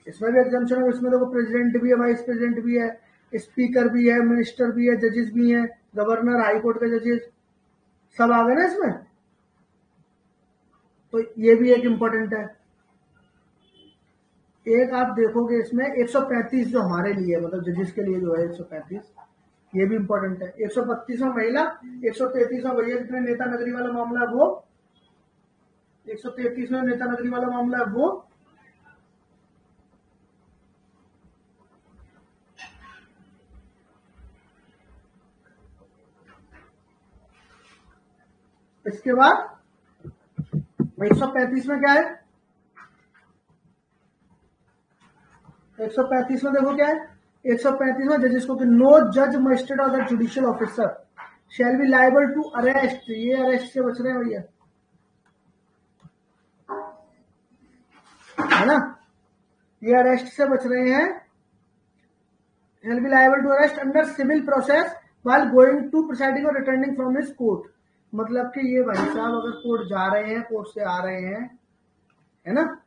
इसमें भी एग्जम्पशन है। इसमें देखो प्रेसिडेंट भी है, वाइस प्रेसिडेंट भी है, स्पीकर भी है, मिनिस्टर भी है, जजेस भी हैं, गवर्नर, हाई कोर्ट के जजेस सब आ गए ना इसमें। तो ये भी एक इंपॉर्टेंट है। एक आप देखोगे इसमें 135 जो हमारे लिए मतलब जजेस के लिए जो है 135, ये भी इंपॉर्टेंट है। 132 में महिला, 133 में भैया जितने नेता नगरी वाला मामला है वो, 133 में नेता नगरी वाला मामला है वो, इसके बाद 135 में क्या है, 135 में देखो क्या है, 135 में जजेस को कि नो जज मजिस्ट्रेट और the judicial officer shall be liable to arrest. ये अरेस्ट से बच रहे हैं भैया, है ना, ये अरेस्ट से बच रहे हैं। shall be liable to arrest under civil process while going to presiding or returning from his court। मतलब कि ये भाई साहब अगर कोर्ट जा रहे हैं, कोर्ट से आ रहे हैं, है ना,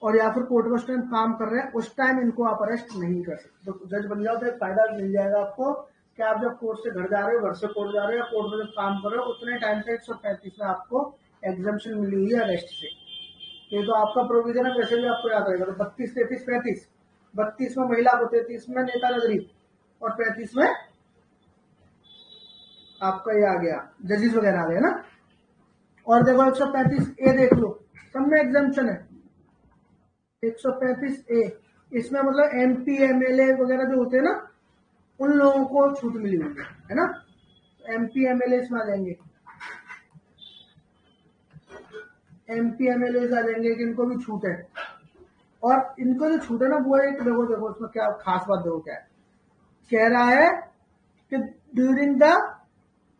और या फिर कोर्ट में उस टाइम काम कर रहे हैं, उस टाइम इनको आप अरेस्ट नहीं कर सकते। तो जज बन जाओ तो एक फायदा मिल जाएगा आपको कि आप जब कोर्ट से घर जा रहे हो, घर से कोर्ट जा रहे हो, कोर्ट में जब काम कर रहे हो, उतने टाइम से 135 में आपको एग्जम्पशन मिली हुई है अरेस्ट से। ये तो आपका प्रोविजन है, वैसे भी आपको याद रहेगा। तो 32, 33, 35, 32 में महिला को, 33 में नेता नगरी और 35 में आपका ये आ गया जजेस वगैरह आ गया ना। और देखो 135 ए देख लो, सब में एग्जम्पशन है। 135A, इसमें मतलब MP MLA वगैरह जो होते हैं ना, उन लोगों को छूट मिली हुई है ना। MP MLA इसमें आ जाएंगे, MP MLA आ जाएंगे कि इनको भी छूट है। और इनको जो छूट है ना वो एक देखो देखो उसमें क्या खास बात देखो क्या है, कह रहा है कि during the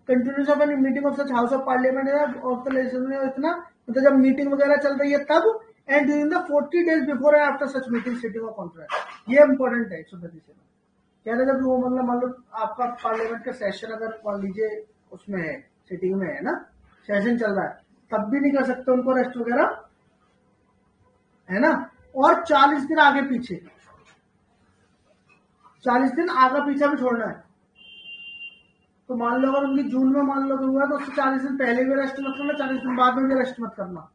continuance of an meeting of such house of parliament of the legislature, इतना मतलब जब मीटिंग वगैरह चल रही है तब, and during the 40 days before and after such meeting sitting of conference. ये इंपॉर्टेंट है 137 में। कह रहे जब वो मतलब मान लो आपका पार्लियामेंट का सेशन अगर मान लीजिए उसमें है, सिटिंग में है ना, सेशन चल रहा है, तब भी नहीं कर सकते उनको रेस्ट वगैरह, है ना। और 40 दिन आगे पीछे, 40 दिन आगे पीछे भी छोड़ना है। तो मान लो अगर उनकी जून में मान लो हुआ तो उससे 40 दिन पहले भी रेस्ट मत करना, 40 दिन बाद में भी रेस्ट मत करना।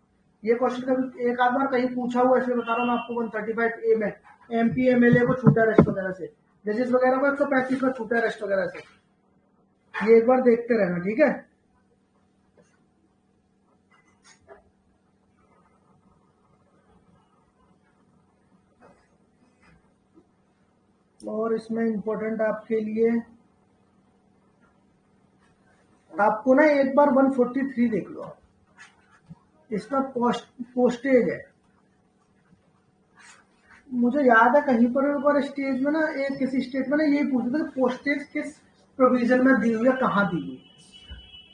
ये क्वेश्चन कभी एक आध बार कहीं पूछा हुआ, इसलिए बता रहा हूँ आपको। 135A में MP MLA को छूटा रेस्ट वगैरह से, जजेस वगैरह को 135 का छूटा रेस्ट वगैरह से। ये एक बार देखते रहना, ठीक है। और इसमें इंपॉर्टेंट आपके लिए आपको ना एक बार 143 देख लो, इसमें पोस्टेज है। मुझे याद है कहीं पर स्टेज में ना एक किसी स्टेट में ना यही पूछा था कि पोस्टेज किस प्रोविजन में दी हुई है, कहाँ दी हुई।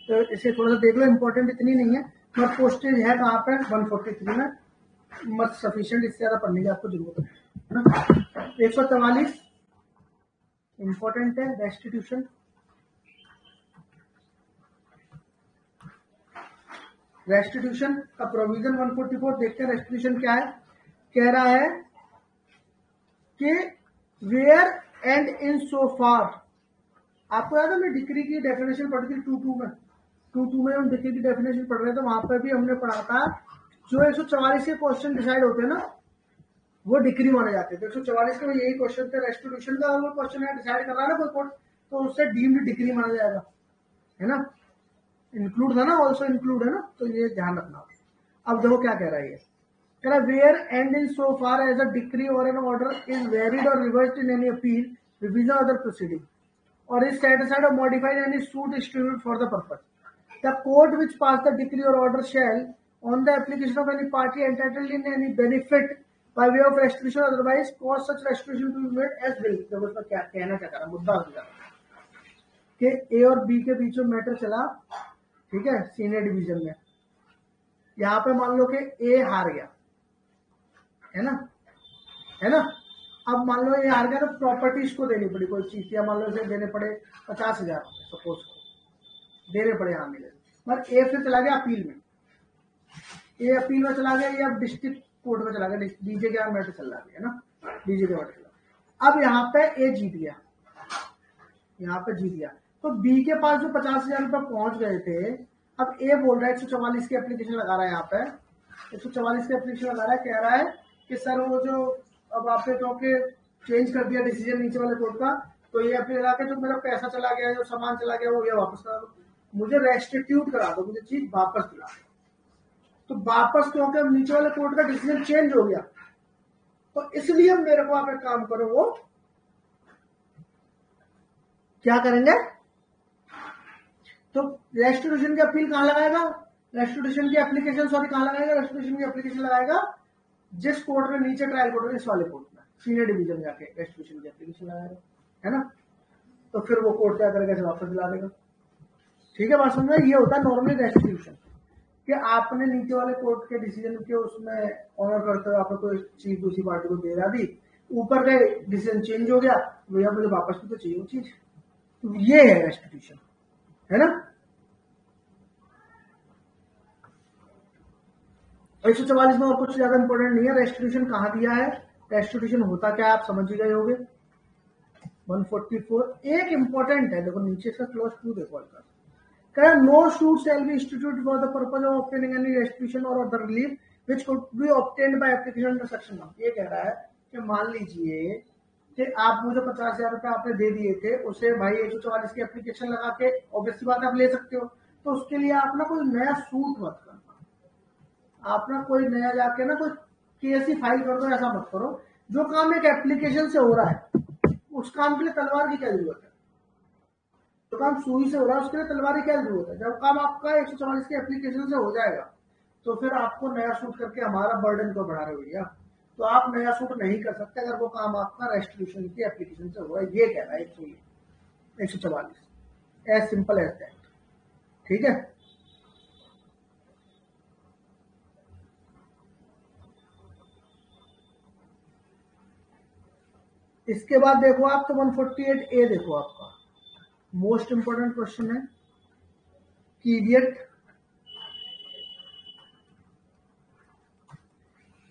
तो इसे थोड़ा सा देख लो, इंपॉर्टेंट इतनी नहीं है, मगर पोस्टेज है कहाँ पे 143 में, मत सफिशिएंट, इससे ज्यादा पढ़ने की आपको जरूरत है ना। 144 इंपॉर्टेंट है, रेस्टिट्यूशन। रेस्टिट्यूशन का प्रोविजन 144 देखते हैं। रेस्टिट्यूशन क्या है, कह रहा है कि वेयर एंड इन सो फार। आपको याद है मैं डिक्री की डेफिनेशन पढ़ थी 2.2 में हम डिक्री की डेफिनेशन पढ़ रहे थे, वहां पर भी हमने पढ़ा था जो 144 के क्वेश्चन डिसाइड होते हैं ना वो डिक्री माने जाते थे। 144 के यही क्वेश्चन थे, रेस्टिट्यूशन का अगर क्वेश्चन है डिसाइड कर रहा है ना कोई कोर्ट, तो उससे डीम्ड डिक्री माना जाएगा, है ना। इंक्लूड था ना, ऑल्सो इंक्लूड है ना, तो ये ध्यान रखना। अब देखो क्या कह रहा है ये, कह रहा where and in so far as a decree और एन ऑर्डर इज वेरिड और reversed in any appeal, revision other proceeding, or is set aside or modified any suit instituted for the purpose. The court which passed the decree or order shall, on the application of any party entitled in any benefit by way of restitution otherwise, cause such restitution to be made as will. देखो इसमें क्या कहना क्या कर रहा, मुद्दा हो जाता कि A और B के बीच में मैटर चला, ठीक है, सीनियर डिवीजन में। यहाँ पे मान लो कि A हार गया, है ना, है ना। अब मान लो ये हार गया तो प्रॉपर्टी इसको देनी पड़ी कोई चीज, या मान लो इसे देने पड़े 50,000 सपोज देने पड़े यहाँ मिले, मगर ए फिर चला गया अपील में, ए अपील में चला गया, या डिस्ट्रिक्ट कोर्ट में चला गया, डीजे के मैटर चल रहा है ना, डीजे के मैटर चला। अब यहाँ पे ए जीत गया, यहाँ पे जीत गया, तो बी के पास जो 50,000 रुपये पहुंच गए थे, अब ए बोल रहा है 144 की एप्लीकेशन लगा रहा है, यहाँ पे 144 की एप्लीकेशन लगा रहा है, कह रहा है कि सर वो जो अब आपने तो के चेंज कर दिया डिसीजन नीचे वाले कोर्ट का, तो ये अपील लगा के जो मेरा पैसा चला गया, जो सामान चला गया वो ये वापस करा दो, मुझे रेस्टिट्यूट करा दो, मुझे चीज वापस दिला दो। तो वापस क्योंकि नीचे वाले कोर्ट का डिसीजन चेंज हो गया, तो इसलिए मेरे को आप एक काम करो, वो क्या करेंगे, तो रेस्टिट्यूशन की अपील कहां लगाएगा, रेस्टिट्यूशन की एप्लीकेशन सॉरी कहां लगाएगा, रेस्टिट्यूशन की एप्लीकेशन लगाएगा जिस कोर्ट में नीचे ट्रायल कोर्ट में, इस वाले कोर्ट में सीनियर डिवीजन में जाके रेस्टिट्यूशन की एप्लीकेशन लगाएगा, है ना। तो फिर वो कोर्ट क्या करेगा, वापस दिला देगा। ठीक है, बात समझ में। ये होता है नॉर्मली रेस्टिट्यूशन, कि आपने नीचे वाले कोर्ट के डिसीजन के उसमें ऑनर करते हुए आपने कोई चीज दूसरी पार्टी को दे दी, ऊपर का डिसीजन चेंज हो गया, भैया मुझे वापस भी तो चाहिए वो चीज, तो ये है रेस्टिट्यूशन, है ना। 144 में और कुछ ज्यादा इंपॉर्टेंट नहीं है। रेस्टिट्यूशन कहाँ दिया है, रेस्टिट्यूशन होता क्या है आप समझ ही गए होगे। 144 एक इंपॉर्टेंट है, देखो नीचे इसका क्लॉज 2 देखो, no suit shall be institute for the purpose of obtaining any restitution or other relief which could be obtained by application under section 1। ये कह रहा है कि मान लीजिए कि आप मुझे 50,000 रुपए आपने दे दिए थे, उसे भाई 144 की एप्लीकेशन लगा के ऑब्वियसली बात आप ले सकते हो, तो उसके लिए आप ना कोई नया सूट मत करना, आप ना कोई नया जाके ना कोई केस ही फाइल कर दो, ऐसा मत करो। जो काम एक एप्लीकेशन से हो रहा है उस काम के लिए तलवार की क्या जरूरत है? जो काम सुई से हो रहा है उसके लिए तलवार की क्या जरूरत है? जब काम आपका 144 के एप्लीकेशन से हो जाएगा तो फिर आपको नया शूट करके हमारा बर्डन को बढ़ा रहे हो भैया। तो आप नया शूट नहीं कर सकते अगर वो काम आपका रेस्टिट्यूशन की एप्लीकेशन से हो रहा है। ये कह रहा है 144, एज सिंपल एज दैट। ठीक है, इसके बाद देखो आप तो 148A देखो, आपका मोस्ट इंपोर्टेंट क्वेश्चन है कैविएट।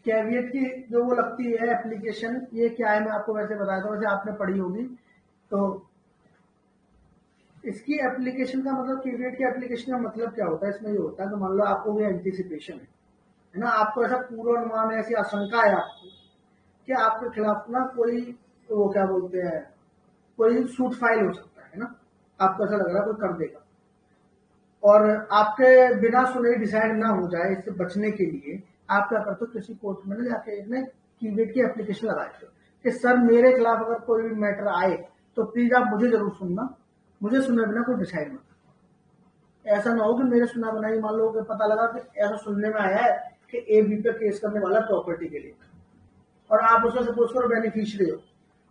कैविएट की जो वो लगती है एप्लीकेशन, ये क्या है मैं आपको वैसे बताता हूँ, वैसे आपने पढ़ी होगी। तो इसकी एप्लीकेशन का मतलब, कैविएट की एप्लीकेशन का मतलब क्या होता है? इसमें ये होता है कि मान लो आपको भी एंटीसिपेशन है ना, आपको ऐसा पूर्वानुमान है, ऐसी आशंका है आपको कि आपके खिलाफ ना कोई वो क्या बोलते हैं, कोई सूट फाइल हो सकता है ना, आपको ऐसा लग रहा है कोई कर देगा, और आपके बिना सुने डिसाइड ना हो जाए, इससे बचने के लिए आप क्या करते हो, किसी कोर्ट में जाके इसमें कैविएट की एप्लीकेशन लगाते हो कि सर मेरे खिलाफ अगर कोई भी मैटर आए तो प्लीज आप मुझे जरूर सुनना, मुझे सुने बिना कोई डिसाइड मत। ऐसा ना हो कि मेरे सुना बिना ही मान लो कि पता लगा कि ऐसा सुनने में आया है कि ए बी पे केस करने वाला प्रॉपर्टी के लिए, और आप उसमें सपोज करो बेनिफिशियरी हो,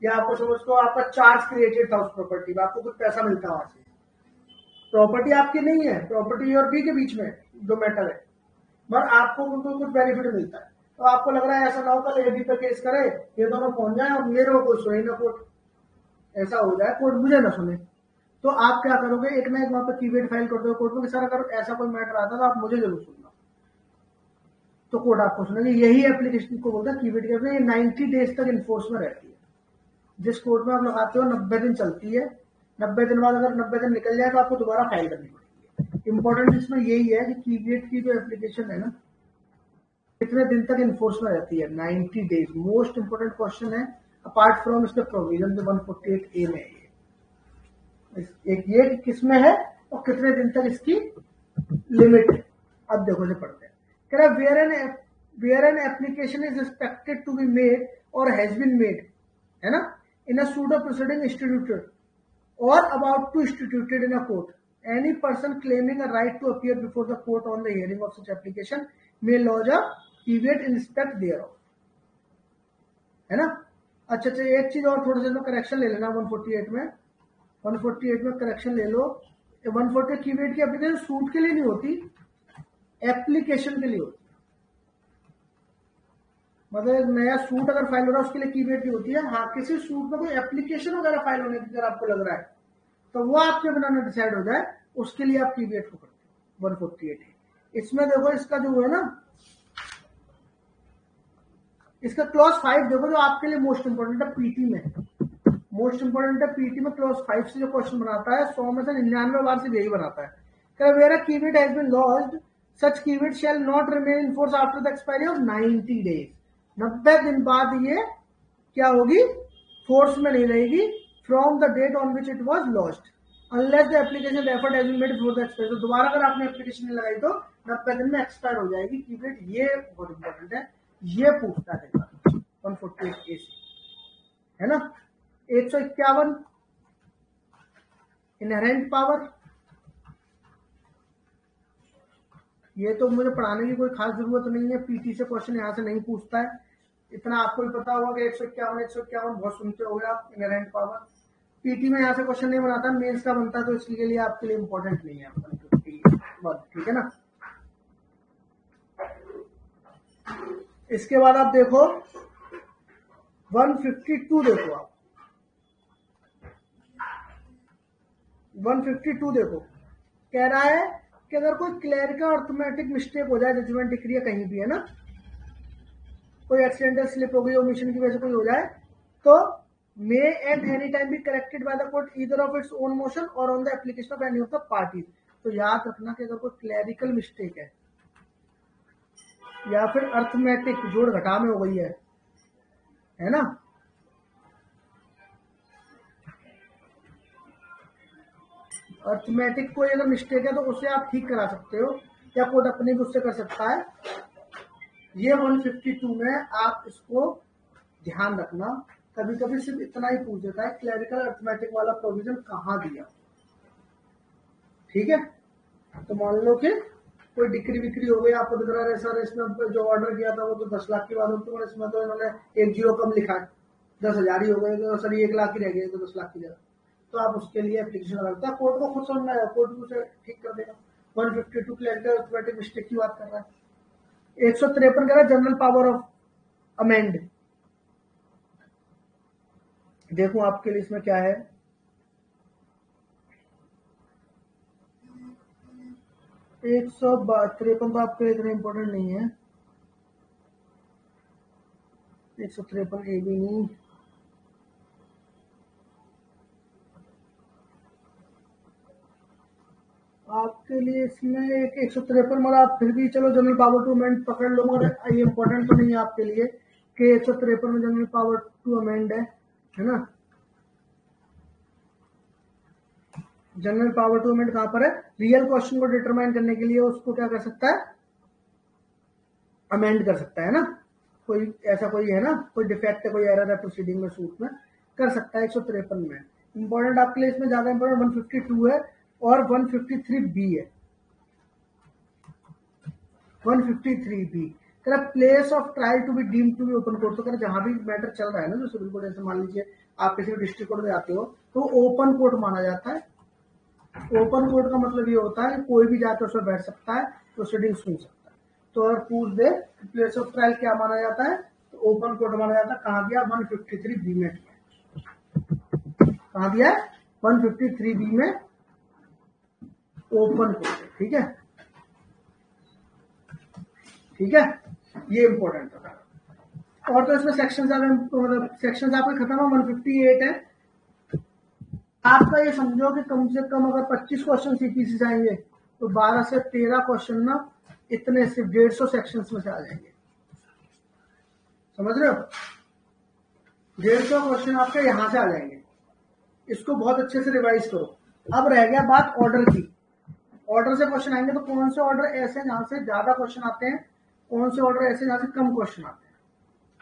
या आपको समझ को आपका चार्ज क्रिएटेड था उस प्रॉपर्टी में, आपको कुछ पैसा मिलता है वहां से, प्रॉपर्टी आपकी नहीं है, प्रॉपर्टी और बी के बीच में जो मैटर है, पर आपको उनको कुछ बेनिफिट मिलता है। तो आपको लग रहा है ऐसा ना हो कल ए बी पे केस करे, ये दोनों पहुंच जाए और मेरे को कोई सुने ना कोर्ट, ऐसा हो जाए कोर्ट मुझे ना सुने, तो आप क्या करोगे, एक ना एक वहां पर कैविएट फाइल कर दो कोर्ट में कि सर अगर ऐसा कोई मैटर आता तो आप मुझे जरूर सुनना, तो कोर्ट आपको सुनेगी। यही एप्लीकेशन को बोलता है कैविएट के अपने, ये 90 डेज तक इन्फोर्स में रहती है। जिस कोर्ट में आप लगाते हो 90 दिन चलती है, 90 दिन बाद अगर 90 दिन निकल जाए तो आपको दोबारा फाइल करनी पड़ती है। इंपॉर्टेंट इसमें यही है कि कैविएट की जो एप्लीकेशन है ना, कितने दिन तक इन्फोर्स में रहती है, 90 डेज। मोस्ट इंपोर्टेंट क्वेश्चन है अपार्ट फ्रॉम इसके प्रोविजन जो 148A में है। एक ये किसमें है और कितने दिन तक इसकी लिमिट है। अब देखो से पढ़ते हैं, कह रहा where an application is expected to be made or has been made, है ना, in a suit of proceeding instituted or about to instituted in a court. Any person claiming a right to appear before the court on the hearing of such application may lodge a caveat in respect thereof. है ना? अच्छा, एक चीज और थोड़ा सा correction ले लेना 148 में, 148 में करेक्शन ले लो। 148 caveat की एप्लीकेशन सूट के लिए नहीं होती, एप्लीकेशन के लिए होती। मतलब नया सूट अगर फाइल हो रहा है उसके लिए कैविएट की होती है। हाँ, किसी सूट में कोई एप्लीकेशन वगैरह फाइल होने की अगर आपको लग रहा है तो वो आपके बिना ना डिसाइड हो जाए, उसके लिए आप कैविएट को करते हो 148 है। इसमें देखो इसका जो है ना, इसका क्लॉज 5 देखो जो आपके लिए मोस्ट इंपोर्टेंट है पीटी में, मोस्ट इंपोर्टेंट है पीटी में क्लॉज 5 से जो क्वेश्चन बनाता है 100 में से 99 बार से यही बनाता है। Where a caveat has been lodged such caveat shall not remain in force after the expiry of 90 days. 90 दिन बाद ये क्या होगी, फोर्स में नहीं रहेगी, from the date on which it was lost unless the application referred has been made before the expiry. तो दोबारा अगर आपने एप्लीकेशन नहीं लगाई तो 90 दिन में एक्सपायर हो जाएगी कैविएट। ये बहुत इंपॉर्टेंट है, ये पूछता है 148A से, है ना। 151 इनहेरेंट पावर, ये तो मुझे पढ़ाने की कोई खास जरूरत नहीं है, पीटी से क्वेश्चन यहाँ से नहीं पूछता है, इतना आपको भी पता होगा कि 151 बहुत सुनते हो आप इनहेरेंट पावर। पीटी में यहाँ से क्वेश्चन नहीं बनाता, मेंस का बनता है, तो इसके लिए आपके लिए इंपॉर्टेंट नहीं है 151, ठीक है ना। इसके बाद आप देखो 152 देखो, आप 152 देखो, कह रहा है कि अगर कोई क्लरिकल अर्थमेटिक मिस्टेक हो जाए जजमेंट डिक्री या कहीं भी, है ना, कोई एक्सीडेंटल स्लिप हो गई, ओमिशन की वजह से कोई हो जाए, तो may at any time be corrected by the court either of its own motion or on the application of any of the parties. तो याद रखना कि अगर कोई क्लरिकल मिस्टेक है या फिर अर्थमेटिक जोड़ घटा में हो गई है ना, अर्थमेटिक कोई अगर मिस्टेक है तो उसे आप ठीक करा सकते हो, या कोर्ट अपने भी उससे कर सकता है, ये 152 में आप इसको ध्यान रखना, कभी कभी सिर्फ इतना ही पूछ देता है क्लरिकल अर्थमेटिक वाला प्रोविजन कहाँ दिया। ठीक है, तो मान लो कि कोई डिक्री विक्री हो गई, आपको दिख रहा है सर इसमें जो ऑर्डर किया था वो तो 10 लाख की बात होती है, इसमें तो इन्होंने एक जीरो कम लिखा है, 10,000 ही हो गए, तो सर 1 लाख ही रह गए तो 10 लाख की जगह, तो आप उसके लिए एप्लीकेशन लगता है, कोर्ट को खुद समझना है, कोर्ट उसे ठीक कर देगा। 152 क्लरिकल अर्थमेटिक मिस्टेक की बात कर रहा है। 153 कह रहा है जनरल पावर ऑफ अमेंड। देखो आपके लिए इसमें क्या है, एक 153 तो आपके लिए इतना इंपॉर्टेंट नहीं है, 153 ए भी नहीं, आपके लिए इसमें एक 153 मगर आप फिर भी चलो जनरल पावर टू अमेंड पकड़ लो, मगर ये इंपॉर्टेंट तो नहीं है आपके लिए कि 153 में जनरल पावर टू अमेंड है ना। जनरल पावर टू अमेंड कहां पर है, रियल क्वेश्चन को डिटरमाइन करने के लिए उसको क्या कर सकता है, अमेंड कर सकता है ना, कोई ऐसा कोई है ना, कोई डिफेक्ट है, कोई एरर है प्रोसीडिंग में, सूट में कर सकता है 153 में। इंपॉर्टेंट आपके लिए इसमें ज्यादा इंपॉर्टेंट 152 है और 153 बी है। 153 बी कह रहा place of trial to be deemed to be open court, तो कह रहा जहां भी मैटर चल रहा है ना जो सिविल कोर्ट, जैसे मान लीजिए आप किसी डिस्ट्रिक्ट कोर्ट में जाते हो तो ओपन कोर्ट माना जाता है। ओपन कोर्ट का मतलब ये होता है कोई भी जाकर उसमें बैठ सकता है, प्रोसीडिंग सुन सकता है। तो अगर पूछ दे प्लेस ऑफ ट्रायल क्या माना जाता है, तो ओपन कोर्ट माना जाता है। कहां दिया, 153 बी में दिया, कहां दिया, 153 बी में ओपन कोर्ट। ठीक है, ठीक है, ये इंपॉर्टेंट होता है। और तो इसमें सेक्शन मतलब सेक्शन आपके खत्म है, 158 है। आपका ये समझो कि कम से कम अगर 25 क्वेश्चन सीपीसी से आएंगे तो 12 से 13 क्वेश्चन ना इतने सिर्फ 150 सेक्शन में से आ जाएंगे, समझ रहे हो, 150 क्वेश्चन आपके यहां से आ जाएंगे। इसको बहुत अच्छे से रिवाइज करो। अब रह गया बात ऑर्डर की, ऑर्डर से क्वेश्चन आएंगे तो कौन से ऑर्डर ऐसे जहां से ज्यादा क्वेश्चन आते हैं, कौन से ऑर्डर ऐसे जहां से कम क्वेश्चन आते हैं।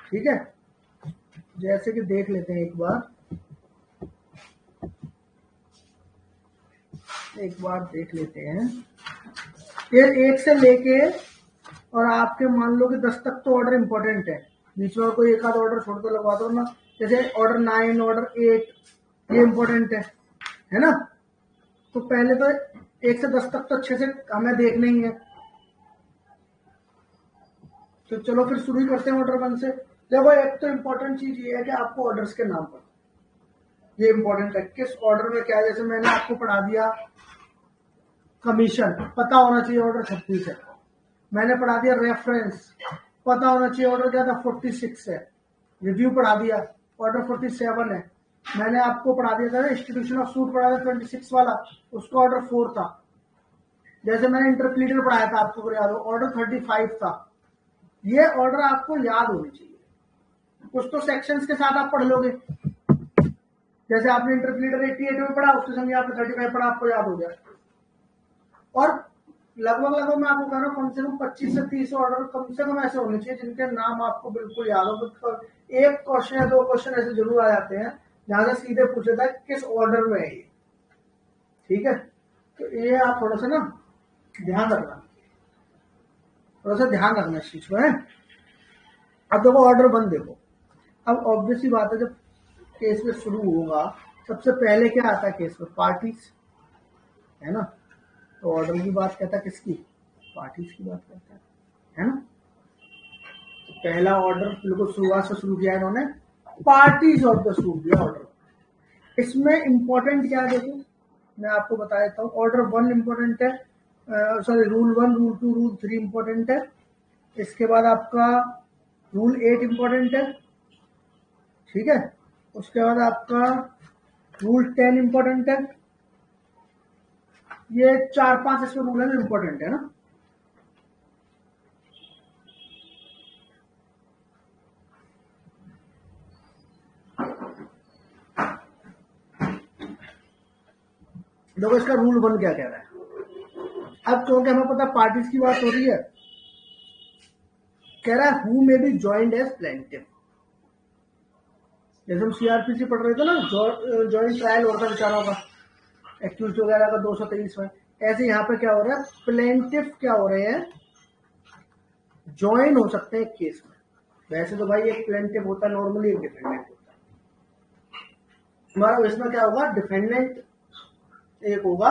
ठीक है, जैसे कि देख लेते हैं एक बार देख लेते हैं। फिर 1 से लेके और आपके मान लो कि 10 तक तो ऑर्डर इंपॉर्टेंट है, बीच में कोई एक आध ऑर्डर छोड़ कर लगवा दो ना, जैसे ऑर्डर 9, ऑर्डर 8, ये इंपॉर्टेंट है ना। तो पहले तो 1 से 10 तक तो अच्छे से हमें देखना ही है, तो चलो फिर शुरू ही करते हैं ऑर्डर 1 से। देखो एक तो इंपॉर्टेंट चीज ये है कि आपको ऑर्डर्स के नाम पर, ये इंपॉर्टेंट है किस ऑर्डर में क्या है। जैसे मैंने आपको पढ़ा दिया कमीशन, पता होना चाहिए ऑर्डर 36 है। मैंने पढ़ा दिया रेफरेंस, पता होना चाहिए ऑर्डर क्या था, 46 है। रिव्यू पढ़ा दिया, ऑर्डर 47 है। मैंने आपको पढ़ा दिया था इंस्टीट्यूशन ऑफ सूट पढ़ा था 26 वाला, उसका ऑर्डर 4 था। जैसे मैंने इंटरप्लीडर पढ़ाया था आपको याद हो, ऑर्डर 35 था। ये ऑर्डर आपको याद होने चाहिए, कुछ तो सेक्शंस के साथ आप पढ़ लोगे। जैसे आपने इंटरप्लीडर 88 में पढ़ा, उसके समय आपने 35 पढ़ा, आपको याद हो गया। और लगभग मैं आपको कह रहा हूँ कम से कम 25 से 30 ऑर्डर कम से कम ऐसे होने चाहिए जिनके नाम आपको बिल्कुल याद हो। तो एक क्वेश्चन या 2 क्वेश्चन ऐसे जरूर आ जाते हैं जहां से सीधे पूछा था किस ऑर्डर में है ये। ठीक है, तो ये आप थोड़ा सा ना ध्यान रखना, थोड़ा सा ध्यान रखना इस चीज को है। अब देखो ऑर्डर 1 देखो, अब ऑब्वियसली बात है जब केस में शुरू होगा सबसे पहले क्या आता है केस में, पार्टीज है ना। तो ऑर्डर की बात कहता है किसकी, पार्टीज की बात करता है ना। तो पहला ऑर्डर बिल्कुल शुरुआत से शुरू किया इन्होंने, पार्टीज ऑफ द सूट दिया ऑर्डर। इसमें इंपॉर्टेंट क्या है देखो, मैं आपको बता देता हूँ। ऑर्डर 1 इंपॉर्टेंट है, sorry rule 1, rule 2, rule 3 important है। इसके बाद आपका रूल 8 इंपॉर्टेंट है, ठीक है। उसके बाद आपका रूल 10 इंपॉर्टेंट है। ये 4-5 इसमें रूल है इंपॉर्टेंट है ना। देखो इसका रूल 1 क्या कह रहा है। अब क्योंकि हमें पता पार्टीज की बात हो रही है, कह रहा है who may be joined as plaintiff. जैसे हम सीआरपीसी पढ़ रहे थे ना, ज्वाइंट ट्रायल होता है बेचारों का, एक्यूज वगैरह का 223 में, ऐसे यहाँ पे क्या हो रहा है, प्लेंटिफ क्या हो रहे हैं, ज्वाइन हो सकते हैं एक केस में। वैसे तो भाई एक प्लेंटिफ होता है नॉर्मली, एक डिफेंडेंट होता है। हमारा इसमें क्या होगा, डिफेंडेंट एक होगा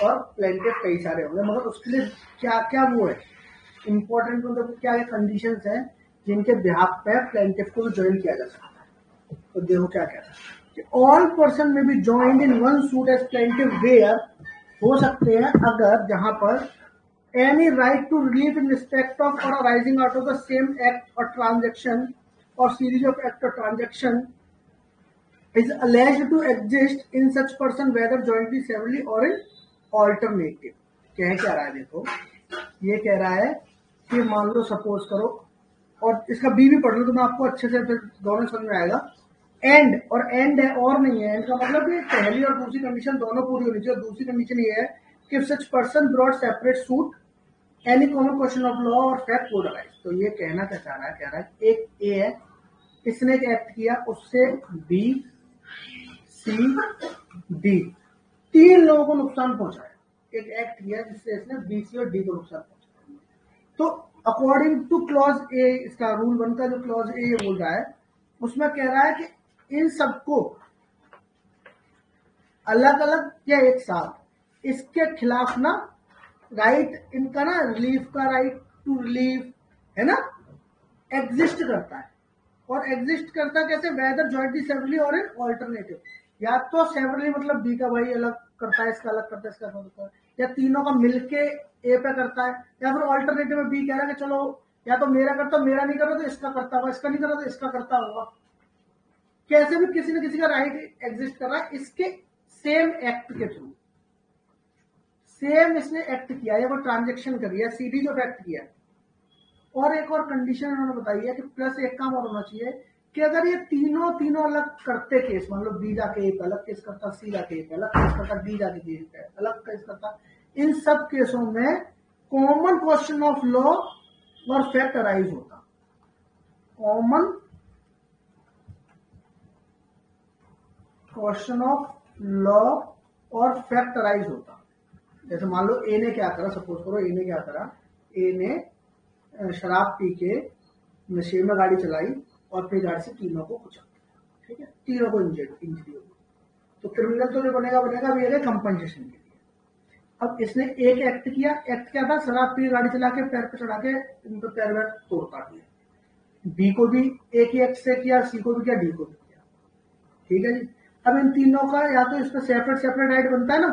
और प्लेंटिफ कई सारे होंगे, मगर उसके लिए क्या क्या वो है इंपॉर्टेंट, मतलब क्या कंडीशंस हैं जिनके बिहाफ पे प्लेंटिफ को भी ज्वाइन किया जा सकता है। तो देखो क्या कहता है कि all person may be joined in one suit as plaintiff where, हो सकते हैं अगर जहां पर any right to relief in respect of or arising out of the same act or transaction or series of act or transaction is alleged to exist in such person whether jointly, severally or in alternative। क्या रहा है, देखो ये कह रहा है कि मान लो सपोज करो, और इसका बी भी पढ़ लो तो मैं आपको अच्छे से फिर दोनों समझ में आएगा। एंड, और एंड है और नहीं है, एंड का मतलब कि पहली और दूसरी कंडीशन दोनों पूरी होनी चाहिए। और दूसरी कंडीशन ये है कि such person brought separate suit any common question of law और फैक्ट वुड अराइज। तो ये कहना क्या चाह रहा है, कह रहा है एक ए है, इसने एक एक्ट किया, उससे बी सी डी तीन लोगों को नुकसान पहुंचा है। एक एक्ट किया जिससे इसने बी सी और डी को नुकसान पहुंचा। तो अकॉर्डिंग टू क्लॉज ए, इसका रूल 1 का जो क्लॉज ए ये बोल रहा है, उसमें कह रहा है कि इन सबको अलग अलग या एक साथ इसके खिलाफ ना राइट, इनका ना रिलीफ का राइट टू रिलीफ है ना, एग्जिस्ट करता है। और एग्जिस्ट करता कैसे, वेदर जॉइंटली, सेवरली और इन ऑल्टरनेटिव। या तो सेवरली मतलब बी का भाई अलग करता है, इसका अलग करता है, इसका अलग करता है, या तीनों का मिलके ए पे करता है, या फिर ऑल्टरनेटिव में बी कह रहा है कि चलो या तो मेरा करता, मेरा नहीं करता तो इसका करता होगा, इसका नहीं करता तो इसका करता होगा। कैसे भी किसी न किसी का राइट एग्जिस्ट कर रहा है इसके सेम एक्ट के थ्रू। सेम इसने एक्ट किया है, वो ट्रांजेक्शन करी है, सीरीज ऑफ एक्ट किया है। और एक और कंडीशन उन्होंने बताई है कि प्लस एक काम और होना चाहिए कि अगर ये तीनों अलग करते केस, मान लो बी जाके एक अलग केस करता, सी जाके एक अलग केस करता, डी जाके अलग केस करता, इन सब केसों में कॉमन क्वेश्चन ऑफ लॉ और फैक्ट अराइज होता। कॉमन क्वेश्चन ऑफ लॉ और फैक्ट अराइज होता। जैसे मान लो ए ने क्या करा, सपोज करो ए ने क्या करा, ए ने शराब पी के नशे में गाड़ी चलाई और अपनी गाड़ी से तीनों को कुचल दिया, ठीक है, तीनों को इंजरी होगी, तो क्रिमिनल तो जो बनेगा ये कंपनसेशन के लिए। अब इसने एक एक्ट किया, एक्ट क्या था, शराब पी गाड़ी चला के पैर पे चढ़ा के इनको पैर में तोड़ काट दिया। बी को भी एक ही एक्ट से किया, सी को भी किया, डी को भी किया, ठीक है जी। अब इन तीनों का या तो इस पर सेपरेट राइट बनता है ना,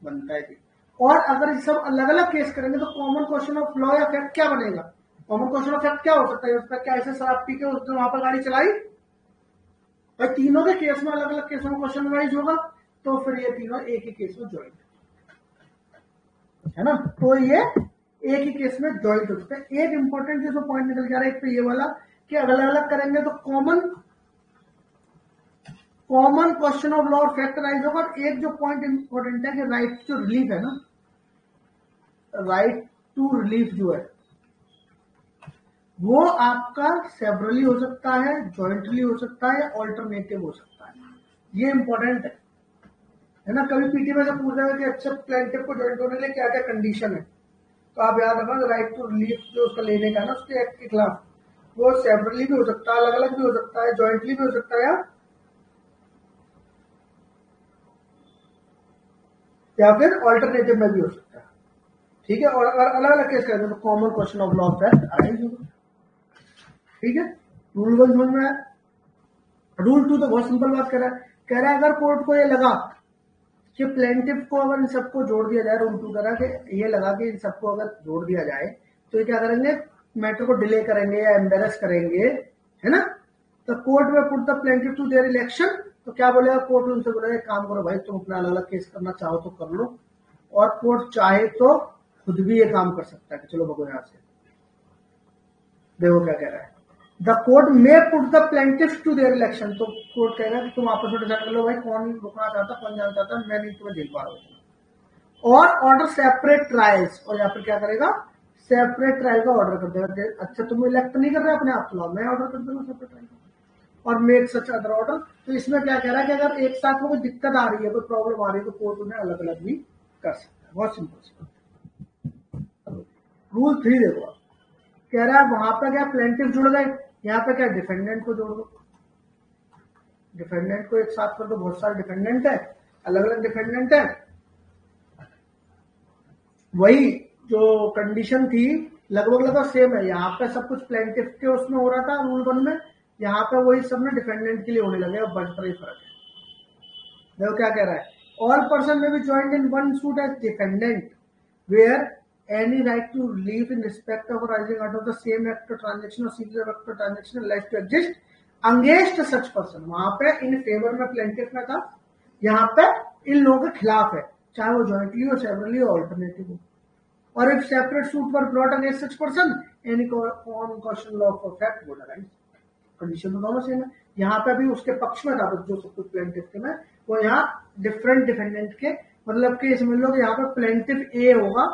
बनता है जी। और अगर सब अलग अलग केस करेंगे तो कॉमन क्वेश्चन ऑफ लॉ या फैक्ट क्या बनेगा, कॉमन क्वेश्चन ऑफ फैक्ट क्या हो सकता है, उसका क्या ऐसे शराब पी के उसने वहां पर गाड़ी चलाई, और तीनों के केस में अलग अलग केसों में क्वेश्चन वाइज होगा, तो फिर ये तीनों एक ही केस में ज्वाइंट है ना, तो ये एक ही केस में ज्वाइंट हो सकता है। एक इंपॉर्टेंट जो पॉइंट निकल जा रहा है एक तो ये वाला कि अलग अलग करेंगे तो कॉमन क्वेश्चन ऑफ लॉ और फैक्ट राइज होगा। और एक जो पॉइंट इंपॉर्टेंट है कि राइट टू रिलीफ है ना, राइट टू रिलीफ जो है वो आपका सेवरली हो सकता है, जॉइंटली हो सकता है, या ऑल्टरनेटिव हो सकता है। ये इंपॉर्टेंट है ना। कभी पीटी में से पूछ रहे हैं कि अच्छा प्लेंटिफ को जॉइंट होने के लिए क्या क्या कंडीशन है, तो आप याद रखना राइट टू रिलीफ जो उसका लेने का ना उसके एक्ट के खिलाफ, वो सेवरली भी हो सकता है, अलग अलग भी हो सकता है, जॉइंटली भी हो सकता है, या फिर ऑल्टरनेटिव में भी हो सकता है, ठीक है। और अगर अलग अलग केस करेंगे तो common question of law fact arise होगा, ठीक है। रूल 1 समझ में आया। रूल 2 तो बहुत सिंपल बात कह रहा है अगर कोर्ट को ये लगा कि प्लेंटिफ को अगर इन सबको जोड़ दिया जाए, रूल 2 कह रहा है कि ये लगा कि इन सबको अगर जोड़ दिया जाए तो ये क्या करेंगे, मैटर को डिले करेंगे या एम्बेरस करेंगे, है ना। तो कोर्ट में put the plaintiff to their election, तो क्या बोलेगा कोर्ट, उनसे बोलेगा काम करो भाई, तुम अपना अलग अलग केस करना चाहो तो कर लो, और कोर्ट चाहे तो खुद भी ये काम कर सकता है कि चलो भगो यहां से। देखो क्या कह रहा है, the court may put the plaintiff to their election, तो कोर्ट कहेगा कि तुम आपस में डिसाइड कर लो भाई कौन रुकना चाहता, कौन जाना चाहता, मैं नहीं तुम्हें झेल पा रहा हूँ, और ऑर्डर सेपरेट ट्रायल्स, और यहाँ पर क्या करेगा, सेपरेट ट्रायल का ऑर्डर कर देगा। अच्छा तुम इलेक्ट नहीं कर रहे अपने आप, तो मैं ऑर्डर कर दूंगा सेपरेट ट्रायल का और मेक सच अदर ऑर्डर। तो इसमें क्या कह रहा है कि अगर एक साथ में कोई दिक्कत आ रही है, कोई प्रॉब्लम आ रही है, तो कोर्ट उन्हें अलग अलग भी कर सकता है। बहुत सिंपल। रूल 3 देखो, कह रहा है वहां पे क्या प्लेंटिफ जुड़ गए, यहाँ पे क्या डिफेंडेंट को जोड़ दो। डिफेंडेंट को एक साथ कर दो, बहुत सारे डिफेंडेंट है, अलग अलग डिफेंडेंट है। वही जो कंडीशन थी लगभग लगभग सेम है। यहाँ पे सब कुछ प्लेंटिफ के उसमें हो रहा था रूल 1 में, यहाँ पे वही सब में डिफेंडेंट के लिए होने लगे। अब बड़ा ही फर्क है। देखो क्या कह रहा है, all person may be joint in one suit as defendant where any right to leave in respect of arising out of the same act or transaction or series of act or transaction alleged to exist against such person। वहां पे in favour में plaintiff में था, यहाँ पे इन लोगों के खिलाफ है, चाहे वो ज्वाइंटली हो, सेवरली हो, ऑल्टरनेटिव हो। और if separate suit for brought against such person any on question law of fact would arise. Condition तो दोनों सेम है। यहाँ पे भी उसके पक्ष में था जो सब कुछ प्लेंटिफ के में, वो यहाँ डिफरेंट डिफेंडेंट के, मतलब कि समझ लो कि यहाँ पे प्लेंटिफ ए होगा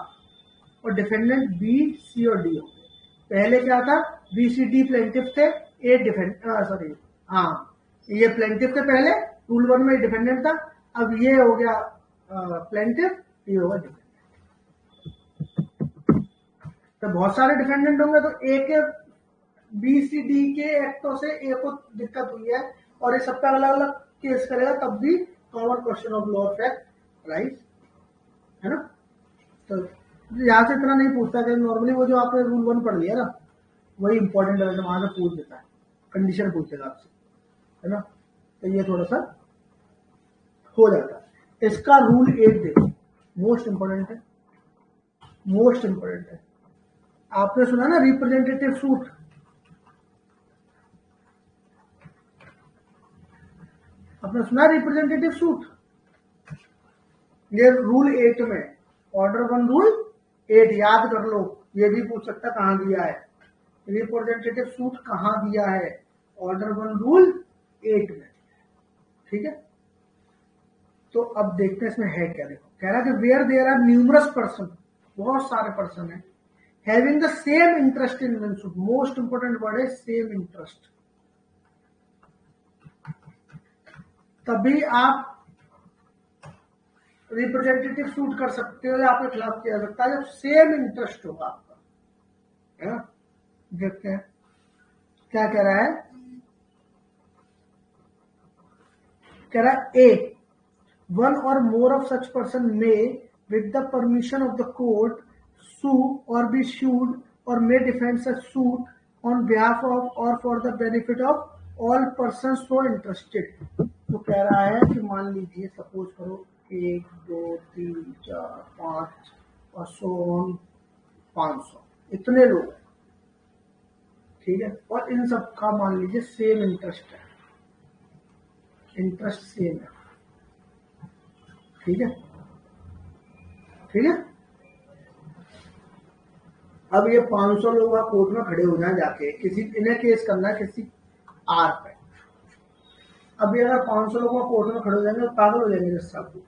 और डिफेंडेंट बी, सी और डी होंगे। पहले क्या था, बी सी डी प्लेंटिफ थे, ए सॉरी हाँ ये प्लेंटिफ थे पहले, रूल 1 में डिफेंडेंट था। अब ये हो गया प्लेंटिफ, ये होगा डिफेंडेंट। तो बहुत सारे डिफेंडेंट होंगे, तो ए के बी सी डी के एक्टों से ए को दिक्कत हुई है और ये सबका अलग अलग केस करेगा, तब भी common question of law of fact rise, है ना। तो यहाँ से इतना नहीं पूछता कि नॉर्मली वो जो आपने रूल 1 पढ़ लिया ना, वही इंपॉर्टेंट है, वहां से पूछ देता है, कंडीशन पूछेगा आपसे, है ना। तो ये थोड़ा सा हो जाता है। इसका रूल 8 देखो, मोस्ट इंपॉर्टेंट है, मोस्ट इंपॉर्टेंट है। आपने सुना ना रिप्रेजेंटेटिव सूट, आपने सुना रिप्रेजेंटेटिव सूट, ये रूल 8 में, ऑर्डर 1 रूल 8 याद कर लो। ये भी पूछ सकता कहां दिया है, रिप्रेजेंटेटिव सूट कहां दिया है, ऑर्डर 1 रूल 8 में, ठीक है। तो अब देखते हैं इसमें है क्या। देखो कह रहा है कि where there are numerous person, बहुत सारे पर्सन है, having the same interest in one suit, most important word है सेम इंटरेस्ट, तभी आप रिप्रेजेंटेटिव सूट कर सकते हो या आपके खिलाफ किया जा सकता है, जब सेम इंटरेस्ट होगा आपका, है ना। देखते हैं क्या कह रहा है, कह रहा है ए, one or more of such person may with the permission of the court sue or be sued or may defend such suit on behalf of or for the benefit of all person so interested. तो कह रहा है कि मान लीजिए suppose करो 1 2 3 4 5 और 500 इतने लोग, ठीक है, और इन सब का मान लीजिए सेम इंटरेस्ट है, इंटरेस्ट सेम है, ठीक है, ठीक है। अब ये 500 लोग कोर्ट में खड़े हो जाए जाके, किसी इन्हें केस करना है किसी आर पे। अब ये अगर 500 लोग कोर्ट में खड़े हो जाएंगे तो पागल हो जाएंगे जज साहब,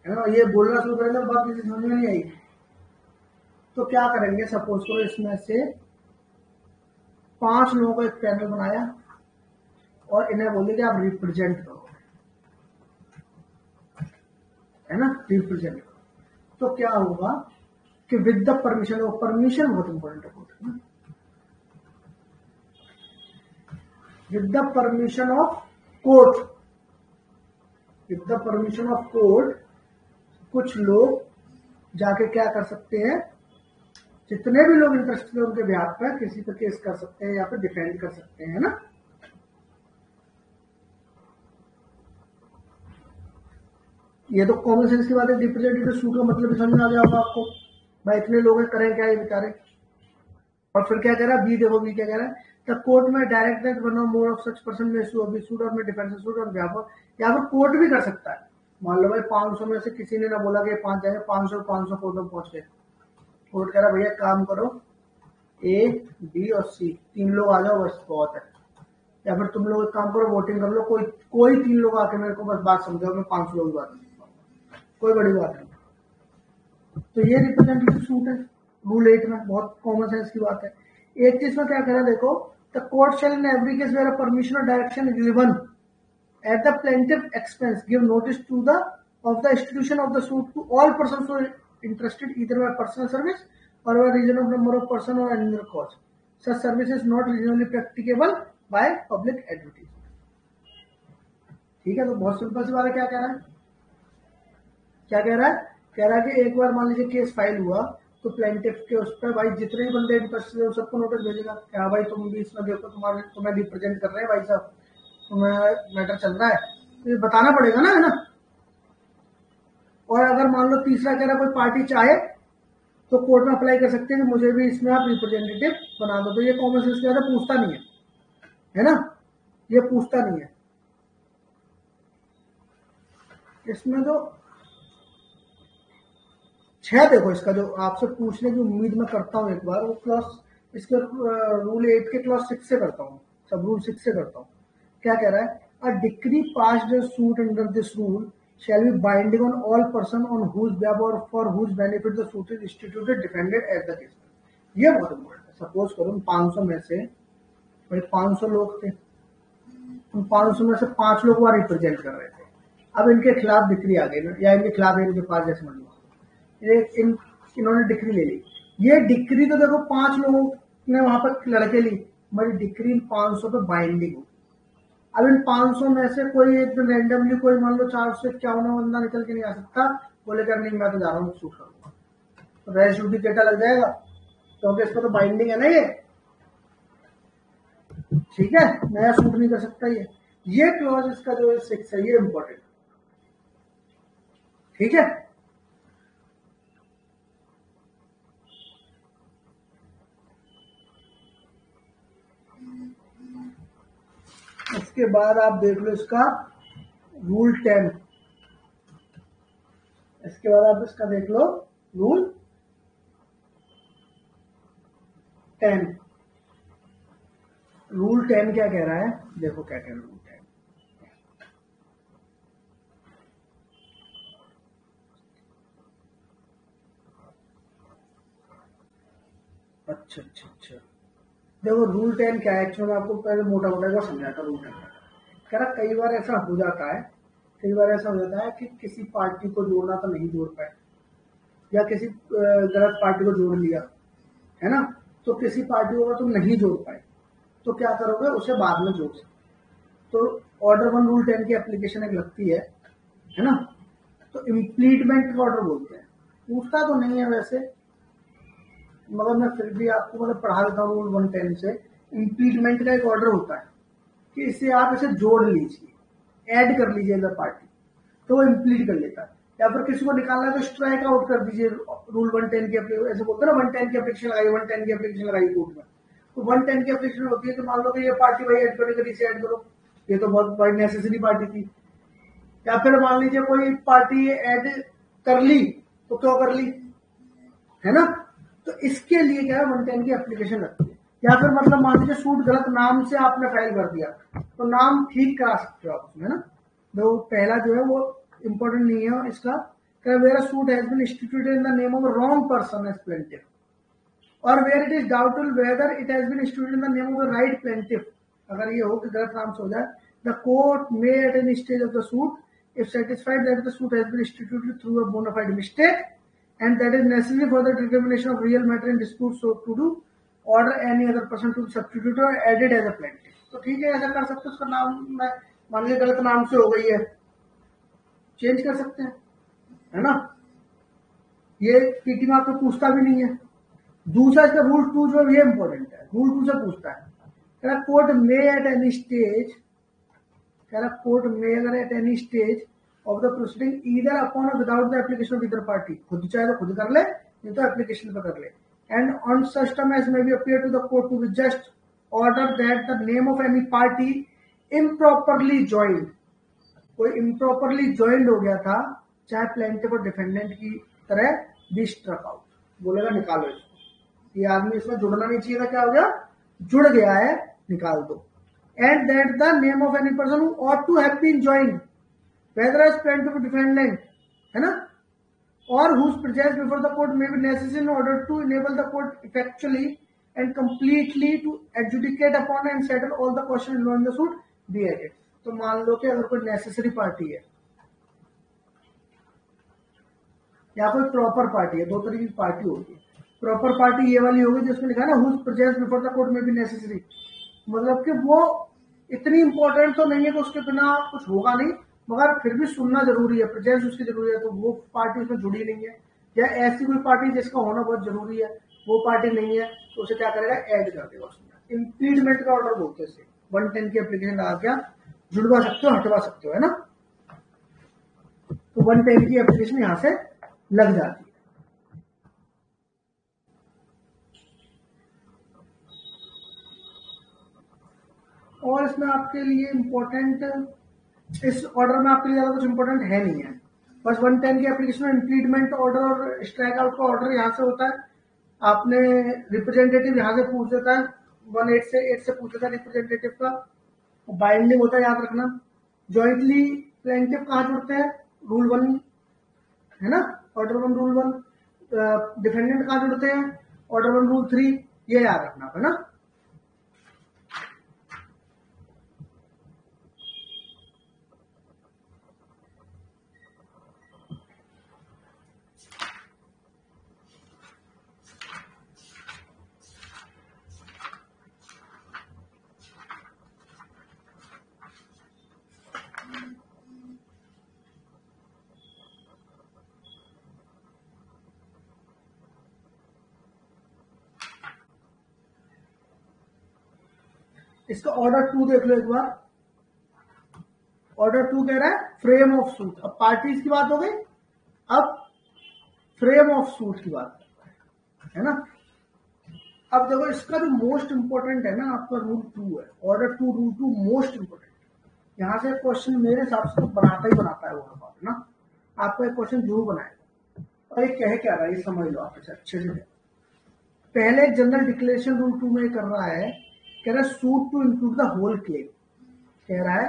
है ना। ये बोलना शुरू करेंगे, बात किसी समझ में नहीं आएगी। तो क्या करेंगे, सपोज करो इसमें से 5 लोगों का एक पैनल बनाया और इन्हें बोले कि आप रिप्रेजेंट करो, है ना, रिप्रेजेंट करो। तो क्या होगा कि विद द परमिशन, वो परमिशन बहुत इंपॉर्टेंट है कोर्ट में, with the permission of court, with the permission of court कुछ लोग जाके क्या कर सकते हैं, जितने भी लोग इंटरेस्टेड है उनके बिहाफ पर किसी पर केस कर सकते हैं या फिर डिफेंड कर सकते हैं, ना। ये तो कॉमन सेंस की बात है। रिप्रेजेंटेटिव सूट का मतलब भी समझ में आ गया होगा आपको, भाई इतने लोग करें क्या ये बेचारे। और फिर क्या कह रहा है, बी देखो, बी क्या कह रहा है, द कोर्ट में direct one or more of such person में सूट और में डिफेंस सूट और बिहाफ, या फिर कोर्ट भी कर सकता है। मान लो भाई 500 में से किसी ने ना बोला कि 5 जाएंगे, 500 कोर्ट में पहुंच गए, कोर्ट कह रहा भैया काम करो, ए बी और सी 3 लोग आ जाओ बस बहुत है, या फिर तुम लोग काम करो वोटिंग कर लो, कोई 3 लोग आके मेरे को बस बात समझाओ, मैं 500 लोग बात नहीं, कोई बड़ी बात नहीं। तो ये रिप्रेजेंटेटिव सूट है, रूल 8 में, बहुत कॉमन सेंस की बात है। 31 में क्या कह रहा है देखो, the court shall in every case where a permission or direction is given at the plaintiff expense give notice to the of the institution of the suit to all persons who are interested either by personal service or by reasonable number of person or any other cause. Such service is not reasonably practicable by public advertisement. ठीक है, तो बहुत simple सी बात है। क्या कह रहा है, क्या कह रहा है, कह रहा है कि एक बार मान लीजिए केस फाइल हुआ तो प्लेंटिफ के उस पर भाई जितने भी बंदे इंटरेस्टेड है सबको नोटिस भेजेगा कि हाँ भाई तुम भी इसमें देखो, तुम्हें रिप्रेजेंट कर रहे हैं भाई साहब, तुम्हें मैटर चल रहा है, तो ये बताना पड़ेगा ना, है ना। और अगर मान लो तीसरा कह रहा कोई पार्टी चाहे तो कोर्ट में अप्लाई कर सकते हैं कि मुझे भी इसमें आप रिप्रेजेंटेटिव बना दो, तो ये कॉमन सेंस के अंदर पूछता नहीं है ना, ये पूछता नहीं है इसमें। तो 6 देखो इसका जो आपसे पूछने की उम्मीद मैं करता हूं एक बार, वो क्लॉज इसके रूल 8 के क्लॉज 6 से करता हूँ, सब रूल 6 से करता हूँ। क्या कह रहा है, अ decree passed suit under this rule shall be binding on all person on whose behalf or for whose benefit the suit is instituted defended as the case। ये बहुत इम्पोर्टेंट है। सपोज करो 500 में से भाई 500 लोग थे, उन 500 में से 5 लोग वहां रिप्रेजेंट कर रहे थे, अब इनके खिलाफ डिक्री आ गई या इनके खिलाफ इनके पास जैसे मान लो इन्होंने डिक्री ले ली। ये डिक्री तो देखो 5 लोगों ने वहां पर लड़के ली, मेरी डिक्री इन 500 पे बाइंडिंग हो। अब इन 500 में से कोई एक रैंडमली कोई मान लो 451 बंदा निकल के नहीं आ सकता, बोले कर नहीं मैं तो जा रहा हूँ सूट करूंगा, तो रेस्ट ड्यूटी डेटा लग जाएगा, क्योंकि इसको तो बाइंडिंग है ना ये, ठीक है, नया सूट नहीं कर सकता ये क्लॉज इसका जो है 6 है, ये इंपॉर्टेंट, ठीक है। उसके बाद आप देख लो इसका रूल 10, इसके बाद आप इसका देख लो रूल 10। रूल 10 क्या कह रहा है, देखो क्या कह रहा है रूल 10। अच्छा अच्छा अच्छा, देखो रूल 10 क्या है, एक्चुअली मैं आपको पहले मोटा मोटा समझाता हूँ। रूल 10 कह रहा कई बार ऐसा हो जाता है, कई बार ऐसा हो जाता है कि किसी पार्टी को जोड़ना तो नहीं जोड़ पाए, या किसी गलत पार्टी को जोड़ लिया, है ना, तो किसी पार्टी को तुम नहीं जोड़ पाए तो क्या करोगे, उसे बाद में जोड़ सकते। तो ऑर्डर 1 रूल 10 की एप्लीकेशन एक लगती है ना, तो इम्प्लीटमेंट का ऑर्डर बोलते हैं। पूछता तो नहीं है वैसे, मगर मैं फिर भी आपको मतलब पढ़ा देता हूँ रूल 110 से। इम्प्लीटमेंट का एक ऑर्डर होता है कि इसे आप इसे जोड़ लीजिए, ऐड कर लीजिए अगर पार्टी, तो वो इम्प्लीट कर लेता है। या फिर किसी को निकालना है तो स्ट्राइक आउट कर दीजिए, रूल 110 की ऐसे बोलते हैं ना, 110 की एप्लीकेशन लगाई, 110 की एप्लीकेशन लगाई कोर्ट में, तो 110 की एप्लीकेशन होती है, तो मान लो कि ये पार्टी भाई ऐड करो, इसे ऐड करो, ये तो बहुत बड़ी नेसेसरी पार्टी थी। या फिर मान लीजिए कोई पार्टी ऐड कर ली, तो क्यों कर ली, है ना, तो इसके लिए क्या है 110 की एप्लीकेशन लगती है। या फिर मतलब मान लीजिए सूट गलत नाम से आपने फाइल कर दिया, तो नाम ठीक करा सकते हो आप उसमें ना, तो पहला जो है वो इंपॉर्टेंट नहीं है। और इसका where a suit has been instituted in the name of a wrong person as plaintiff, or where it is doubtful whether it has been instituted in the name of the right plaintiff, अगर ये हो कि गलत नाम से हो जाए, the court may at any stage of the suit if satisfied that the suit has been instituted through a bona fide mistake and that is necessary for the determination of real matter in dispute, so to do order any other person to substitute or added as a plaintiff। तो ठीक है, ऐसा कर सकते हैं, उसका नाम मैं मान लीजिए गलत नाम से हो गई है, चेंज कर सकते हैं, है ना, ये पीटी मार्क तो पूछता भी नहीं है। दूसरा इसका रूल 2 जो है ये इंपॉर्टेंट है, रूल 2 से पूछता है, court may at any stage, court में अगर at any stage of the proceeding either upon or without the application of either party, खुद चाहे तो खुद कर ले, नहीं तो एप्लीकेशन पे कर ले, and on such term as may be appear to the court to be just order that the name of any party improperly joined, कोई इम्प्रॉपरली ज्वाइंड हो गया था चाहे प्लेंटिफ और डिफेंडेंट की तरह, बी स्ट्रक आउट, बोलेगा निकालो इसको, ये आदमी इसमें जुड़ना नहीं चाहिए था, क्या हो गया, जुड़ गया है, निकाल दो। And that the name of any person who ought to have been joined, whether as plaintiff or defendant, है ना, or whose presence before the court may be necessary in order to enable the court effectually and completely to adjudicate upon and settle all the questions involved in the suit be at it. तो मान लो कि अगर कोई necessary party है या कोई proper party है, दो तरीके की पार्टी होती है। प्रॉपर पार्टी ये वाली होगी जिसमें लिखा है ना whose presence before the court में भी नेसेसरी, मतलब कि वो इतनी इंपॉर्टेंट तो नहीं है कि उसके बिना कुछ होगा नहीं, मगर फिर भी सुनना जरूरी है, प्रेजेंस उसकी जरूरी है, तो वो पार्टी उसमें जुड़ी नहीं है। या ऐसी कोई पार्टी जिसका होना बहुत जरूरी है, वो पार्टी नहीं है, तो उसे क्या करेगा, ऐड कर देगा उसमें। इम्पीचमेंट का ऑर्डर बोलते हैं, 110 की एप्लीकेशन लगा क्या जुड़वा सकते हो, हटवा सकते हो, है ना। तो 110 की एप्लीकेशन यहां से लग जाती है। और इसमें आपके लिए इंपॉर्टेंट, इस ऑर्डर में आपके लिए ज्यादा कुछ इंपॉर्टेंट है नहीं है, बस 110 की एप्लीकेशन में इम्प्लीडमेंट ऑर्डर और स्ट्राइक आउट का ऑर्डर यहाँ से होता है। आपने रिप्रेजेंटेटिव यहाँ से पूछ देता है, 1 से पूछ देता है रिप्रेजेंटेटिव का, बाइंडिंग होता है, याद रखना। ज्वाइंटली प्लेंटिव कहाँ जुड़ते हैं, रूल 1 है ना, ऑर्डर 1 रूल 1। डिफेंडेंट कहाँ जुड़ते हैं, ऑर्डर 1 रूल 3, ये याद रखना है ना। इसका ऑर्डर 2 देख लो एक बार। ऑर्डर 2 कह रहा है फ्रेम ऑफ सूट। अब पार्टीज की बात हो गई, अब फ्रेम ऑफ सूट की बात है ना। अब देखो इसका जो मोस्ट इंपोर्टेंट है ना आपका रूल 2 है, ऑर्डर 2 रूल 2 मोस्ट इंपोर्टेंट। यहां से क्वेश्चन मेरे हिसाब से तो बनाता ही बनाता है वो बात ना, आपको एक क्वेश्चन जरूर बनाएगा। और ये कह क्या रहा है ये समझ लो आप अच्छे से। पहले जनरल डिक्लेरेशन रूल 2 में कर रहा है, कह रहा है suit to include the whole claim. कह रहा है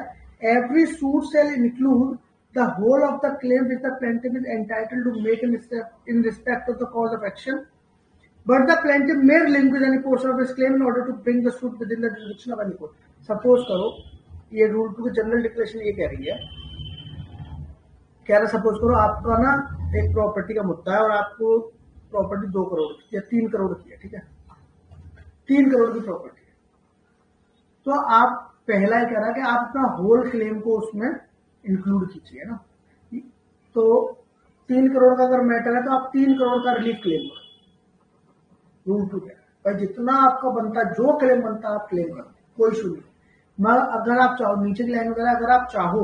every suit shall include the whole of the claim which the plaintiff is entitled to make in respect of the cause of action, but the plaintiff may relinquish any portion of his claim in order to bring the suit within the jurisdiction of any court. Suppose करो ये rule 2 की general declaration ये कह रही है, कह रहा suppose करो आपका ना एक प्रॉपर्टी का मुद्दा है और आपको प्रॉपर्टी 2 करोड़ की या 3 करोड़ की है, ठीक है, 3 करोड़ की प्रॉपर्टी है। तो आप पहला ही कह रहा है कि आप अपना होल क्लेम को उसमें इंक्लूड कीजिए ना। तो 3 करोड़ का अगर मैटर है तो आप 3 करोड़ का रिलीफ क्लेम करो। रूल 2 कह रहा है भाई जितना आपका बनता है, जो क्लेम बनता है आप क्लेम करो, कोई इशू नहीं। मगर अगर आप चाहो, नीचे की लाइन वगैरह अगर आप चाहो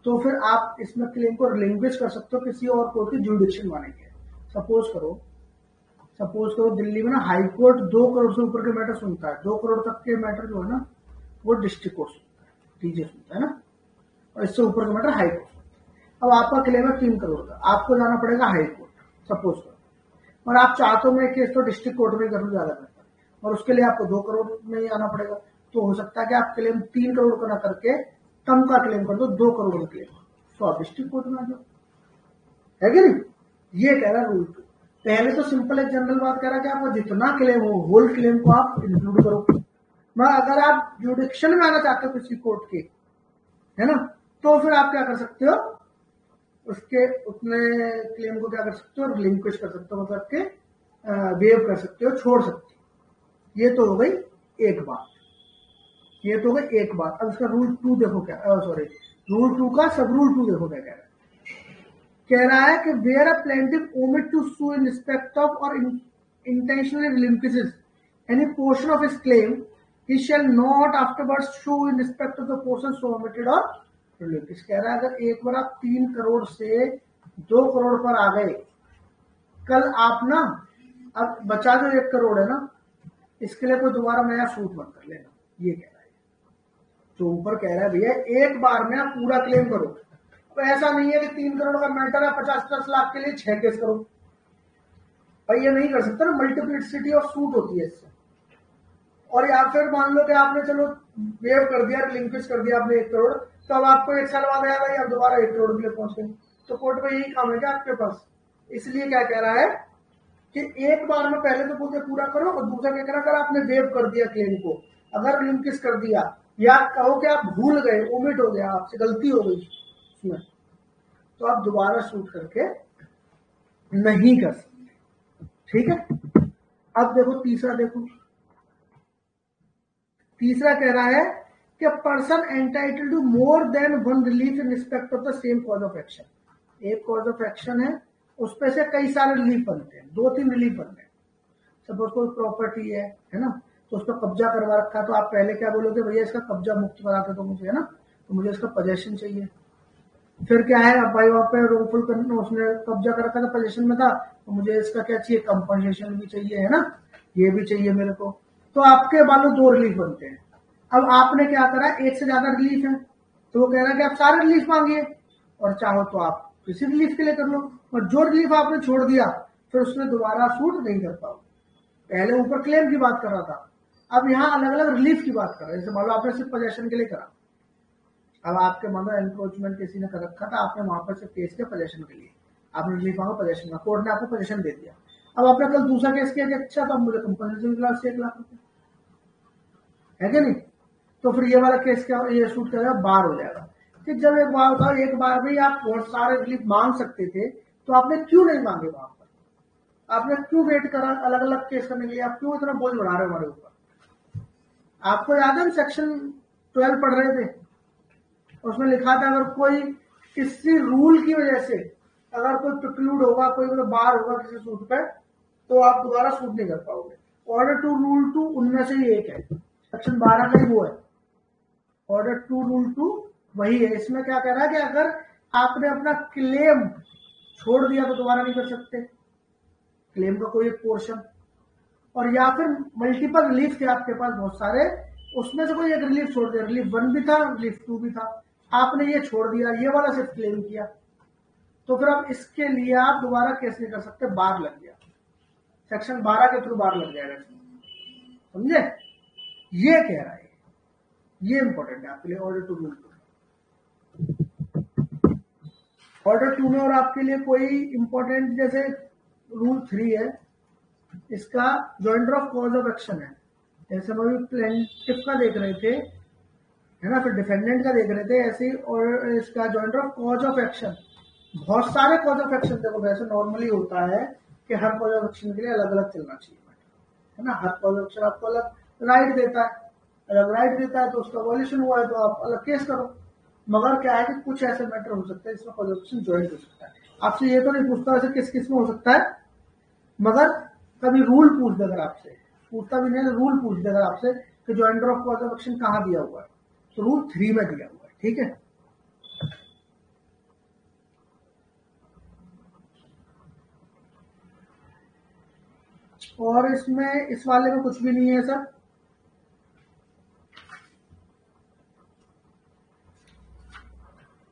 तो फिर आप इसमें क्लेम को रिलिंक्विश कर सकते हो किसी और कोर्ट की जुरिडिक्शन मानेंगे। सपोज करो दिल्ली में ना हाई कोर्ट 2 करोड़ से ऊपर के मैटर सुनता है, 2 करोड़ तक के मैटर जो है ना वो डिस्ट्रिक्ट कोर्ट सुनता है, डीजे सुनता है ना, और इससे ऊपर का मैटर हाई कोर्ट। अब आपका क्लेम है 3 करोड़ का, आपको जाना पड़ेगा हाई कोर्ट सपोज करो, और आप चाहते हो मैं केस तो डिस्ट्रिक्ट कोर्ट में करूँ ज्यादा बेहतर, और उसके लिए आपको 2 करोड़ में ही आना पड़ेगा। तो हो सकता है कि आप क्लेम 3 करोड़ का ना करके कम का क्लेम कर दो, 2 करोड़ का क्लेम, तो आप डिस्ट्रिक्ट कोर्ट में आ जाओ, है कि नहीं। ये कह रहा है रूल 2। पहले तो सिंपल एक जनरल बात कह रहा है कि आपका जितना क्लेम हो होल क्लेम को आप इंक्लूड करो। मैं अगर आप जुडिक्शन में आना चाहते हो किसी कोर्ट के, है ना, तो फिर आप क्या कर सकते हो, उसके उतने क्लेम को क्या कर सकते हो, रिलिंक्विश कर सकते हो, मतलब के वेव कर सकते हो, छोड़ सकते हो। ये तो हो गई एक बात, ये तो हो गई एक बात। अब इसका रूल 2 देखो क्या, सॉरी रूल 2 का सब रूल 2 देखो क्या कह रहा है। कह रहा है कि where a plaintiff omit to sue in respect of or intentionally relinquishes any portion of his claim, he shall not afterwards sue in respect of the portion so omitted or relinquished। कह रहा है अगर एक बार आप 3 करोड़ से 2 करोड़ पर आ गए, कल आप ना अब बचा जो 1 करोड़ है ना, इसके लिए कोई दोबारा नया सूट मत कर लेना, ये कह रहा है। तो ऊपर कह रहा है भैया एक बार में आप पूरा क्लेम करो। अब ऐसा नहीं है कि 3 करोड़ का मैटर है, 50-50 लाख के लिए 6 केस करो, भाई ये नहीं कर सकता ना, मल्टीप्लिसिटी ऑफ सूट होती है इससे। और या फिर मान लो कि आपने चलो वेव कर दिया, रिलिंक्विश कर दिया आपने 1 करोड़, तो अब आपको 1 साल बाद आया भाई आप दोबारा 1 करोड़ के लिए पहुंच गए, तो कोर्ट में यही काम है क्या आपके पास, इसलिए क्या कह रहा है कि एक बार में पहले तो मुझे पूरा करो, और दूसरा क्या करा, अगर आपने वेव कर दिया क्लेम को, अगर लिंकिस कर दिया, या कहो कि आप भूल गए, ओमिट हो गया, आपसे गलती हो गई उसमें, तो आप दोबारा शूट करके नहीं कर सकते। ठीक है, अब देखो तीसरा, देखो तीसरा कह रहा है कि person entitle to more than one relief in respect of the same cause of action. एक कॉज ऑफ एक्शन है, उस पे से कई सारे रिलीफ बनते हैं, 2-3 रिलीफ बनते हैं। सपोज कोई प्रॉपर्टी है ना, तो उस पर कब्जा करवा रखा, तो आप पहले क्या बोलोगे, भैया इसका कब्जा मुक्त करा के दो मुझे, है ना, तो मुझे इसका पोजेशन चाहिए। फिर क्या है, अब भाई वहां पे रोफुल उसने कब्जा कर रखा था, पोजेशन में था, तो मुझे इसका क्या चाहिए, कंपनसेशन भी चाहिए, है ना, ये भी चाहिए मेरे को। तो आपके मान लो 2 रिलीफ बनते हैं। अब आपने क्या करा, एक से ज्यादा रिलीफ है, तो वो कह रहा है कि आप सारे रिलीफ मांगिए, और चाहो तो आप किसी रिलीफ के लिए कर लो, और जो रिलीफ आपने छोड़ दिया फिर उसमें दोबारा शूट नहीं कर पाओ। पहले ऊपर क्लेम की बात कर रहा था, अब यहाँ अलग अलग रिलीफ की बात कर रहा है। जैसे मान लो आपने सिर्फ पोजेशन के लिए करा, अब आपके मान लो एनक्रोचमेंट किसी ने कर रखा था, आपने वहां पर सिर्फ केस किया पोजेशन के लिए, आपने रिलीफ मांगा पोजेशन का, कोर्ट ने आपको पोजेशन दे दिया। अब आपने कल दूसरा केस किया कि अच्छा, तो अब मुझे कंपनसेशन क्लास 1 लाख रुपए, है क्या नहीं, तो फिर ये वाला केस क्या, ये शूट करेगा, बार हो जाएगा। कि जब एक बार होता है, एक बार में आप बहुत सारे रिलीफ मांग सकते थे, तो आपने क्यों नहीं मांगे वहां पर, आपने क्यों वेट करा अलग अलग केस करने के लिए, आप क्यों इतना बोझ बढ़ा रहे हो हमारे ऊपर। आपको याद है हम सेक्शन 12 पढ़ रहे थे, उसमें लिखा था अगर कोई किसी रूल की वजह से अगर कोई प्रिक्लूड होगा, कोई मतलब बार होगा किसी सूट पे, तो आप दोबारा सूट नहीं कर पाओगे। ऑर्डर टू रूल 2 उनमें से ही एक है, सेक्शन 12 का ही वो है, ऑर्डर टू रूल 2 वही है। इसमें क्या कह रहा है कि अगर आपने अपना क्लेम छोड़ दिया तो दोबारा नहीं कर सकते, क्लेम का कोई एक पोर्शन, और या फिर मल्टीपल रिलीफ थे आपके पास बहुत सारे, उसमें से कोई एक रिलीफ छोड़ दिया, रिलीफ 1 भी था, रिलीफ 2 भी था, आपने ये छोड़ दिया, ये वाला सिर्फ क्लेम किया, तो फिर अब इसके लिए आप दोबारा केस नहीं कर सकते, बार लग गया, सेक्शन 12 के थ्रू बार लग जाएगा, समझे। ये कह रहा है, ये इंपॉर्टेंट है आपके लिए ऑर्डर टू रूल 2। ऑर्डर 2 में और आपके लिए कोई इंपॉर्टेंट, जैसे रूल 3 है, इसका jointer of cause of action है। जैसे हम अभी प्लेंटिफ का देख रहे थे, है ना, फिर डिफेंडेंट का देख रहे थे, ऐसे ही और इसका jointer of cause of action, बहुत सारे कॉज ऑफ एक्शन। देखो वैसे नॉर्मली होता है कि हर कॉज ऑफ एक्शन के लिए अलग अलग चलना चाहिए, है ना, हर कॉज ऑफ एक्शन आपको अलग राइट देता है, अलग राइट देता है, तो उसका वॉल्यूशन हुआ है तो आप अलग केस करो। मगर क्या है कि कुछ ऐसे मैटर हो सकते हैं जिसमें कॉज ऑफ एक्शन ज्वाइंट हो सकता है। आपसे ये तो नहीं पूछता ऐसे किस किस में हो सकता है, मगर कभी रूल पूछ देगा आपसे, पूछता भी नहीं, रूल पूछ देगा आपसे कि jointer of cause of action कहाँ दिया हुआ है, तो रूल 3 में दिया हुआ है। ठीक है, और इसमें इस वाले में कुछ भी नहीं है सर।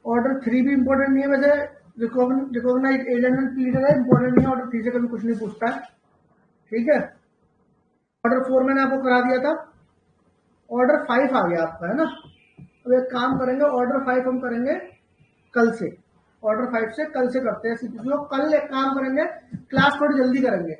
ऑर्डर 3 भी इंपॉर्टेंट नहीं है, वैसे रिकॉग्नाइज एजेंट एंड प्लीडर है, इंपॉर्टेंट नहीं है, ऑर्डर 3 से कभी कुछ नहीं पूछता है। ठीक है, ऑर्डर 4 मैंने आपको करा दिया था, ऑर्डर 5 आ गया आपका, है ना। अब एक काम करेंगे, ऑर्डर 5 हम करेंगे कल से, ऑर्डर 5 से कल से करते हैं सीपीसी। कल एक काम करेंगे, क्लास थोड़ी जल्दी करेंगे,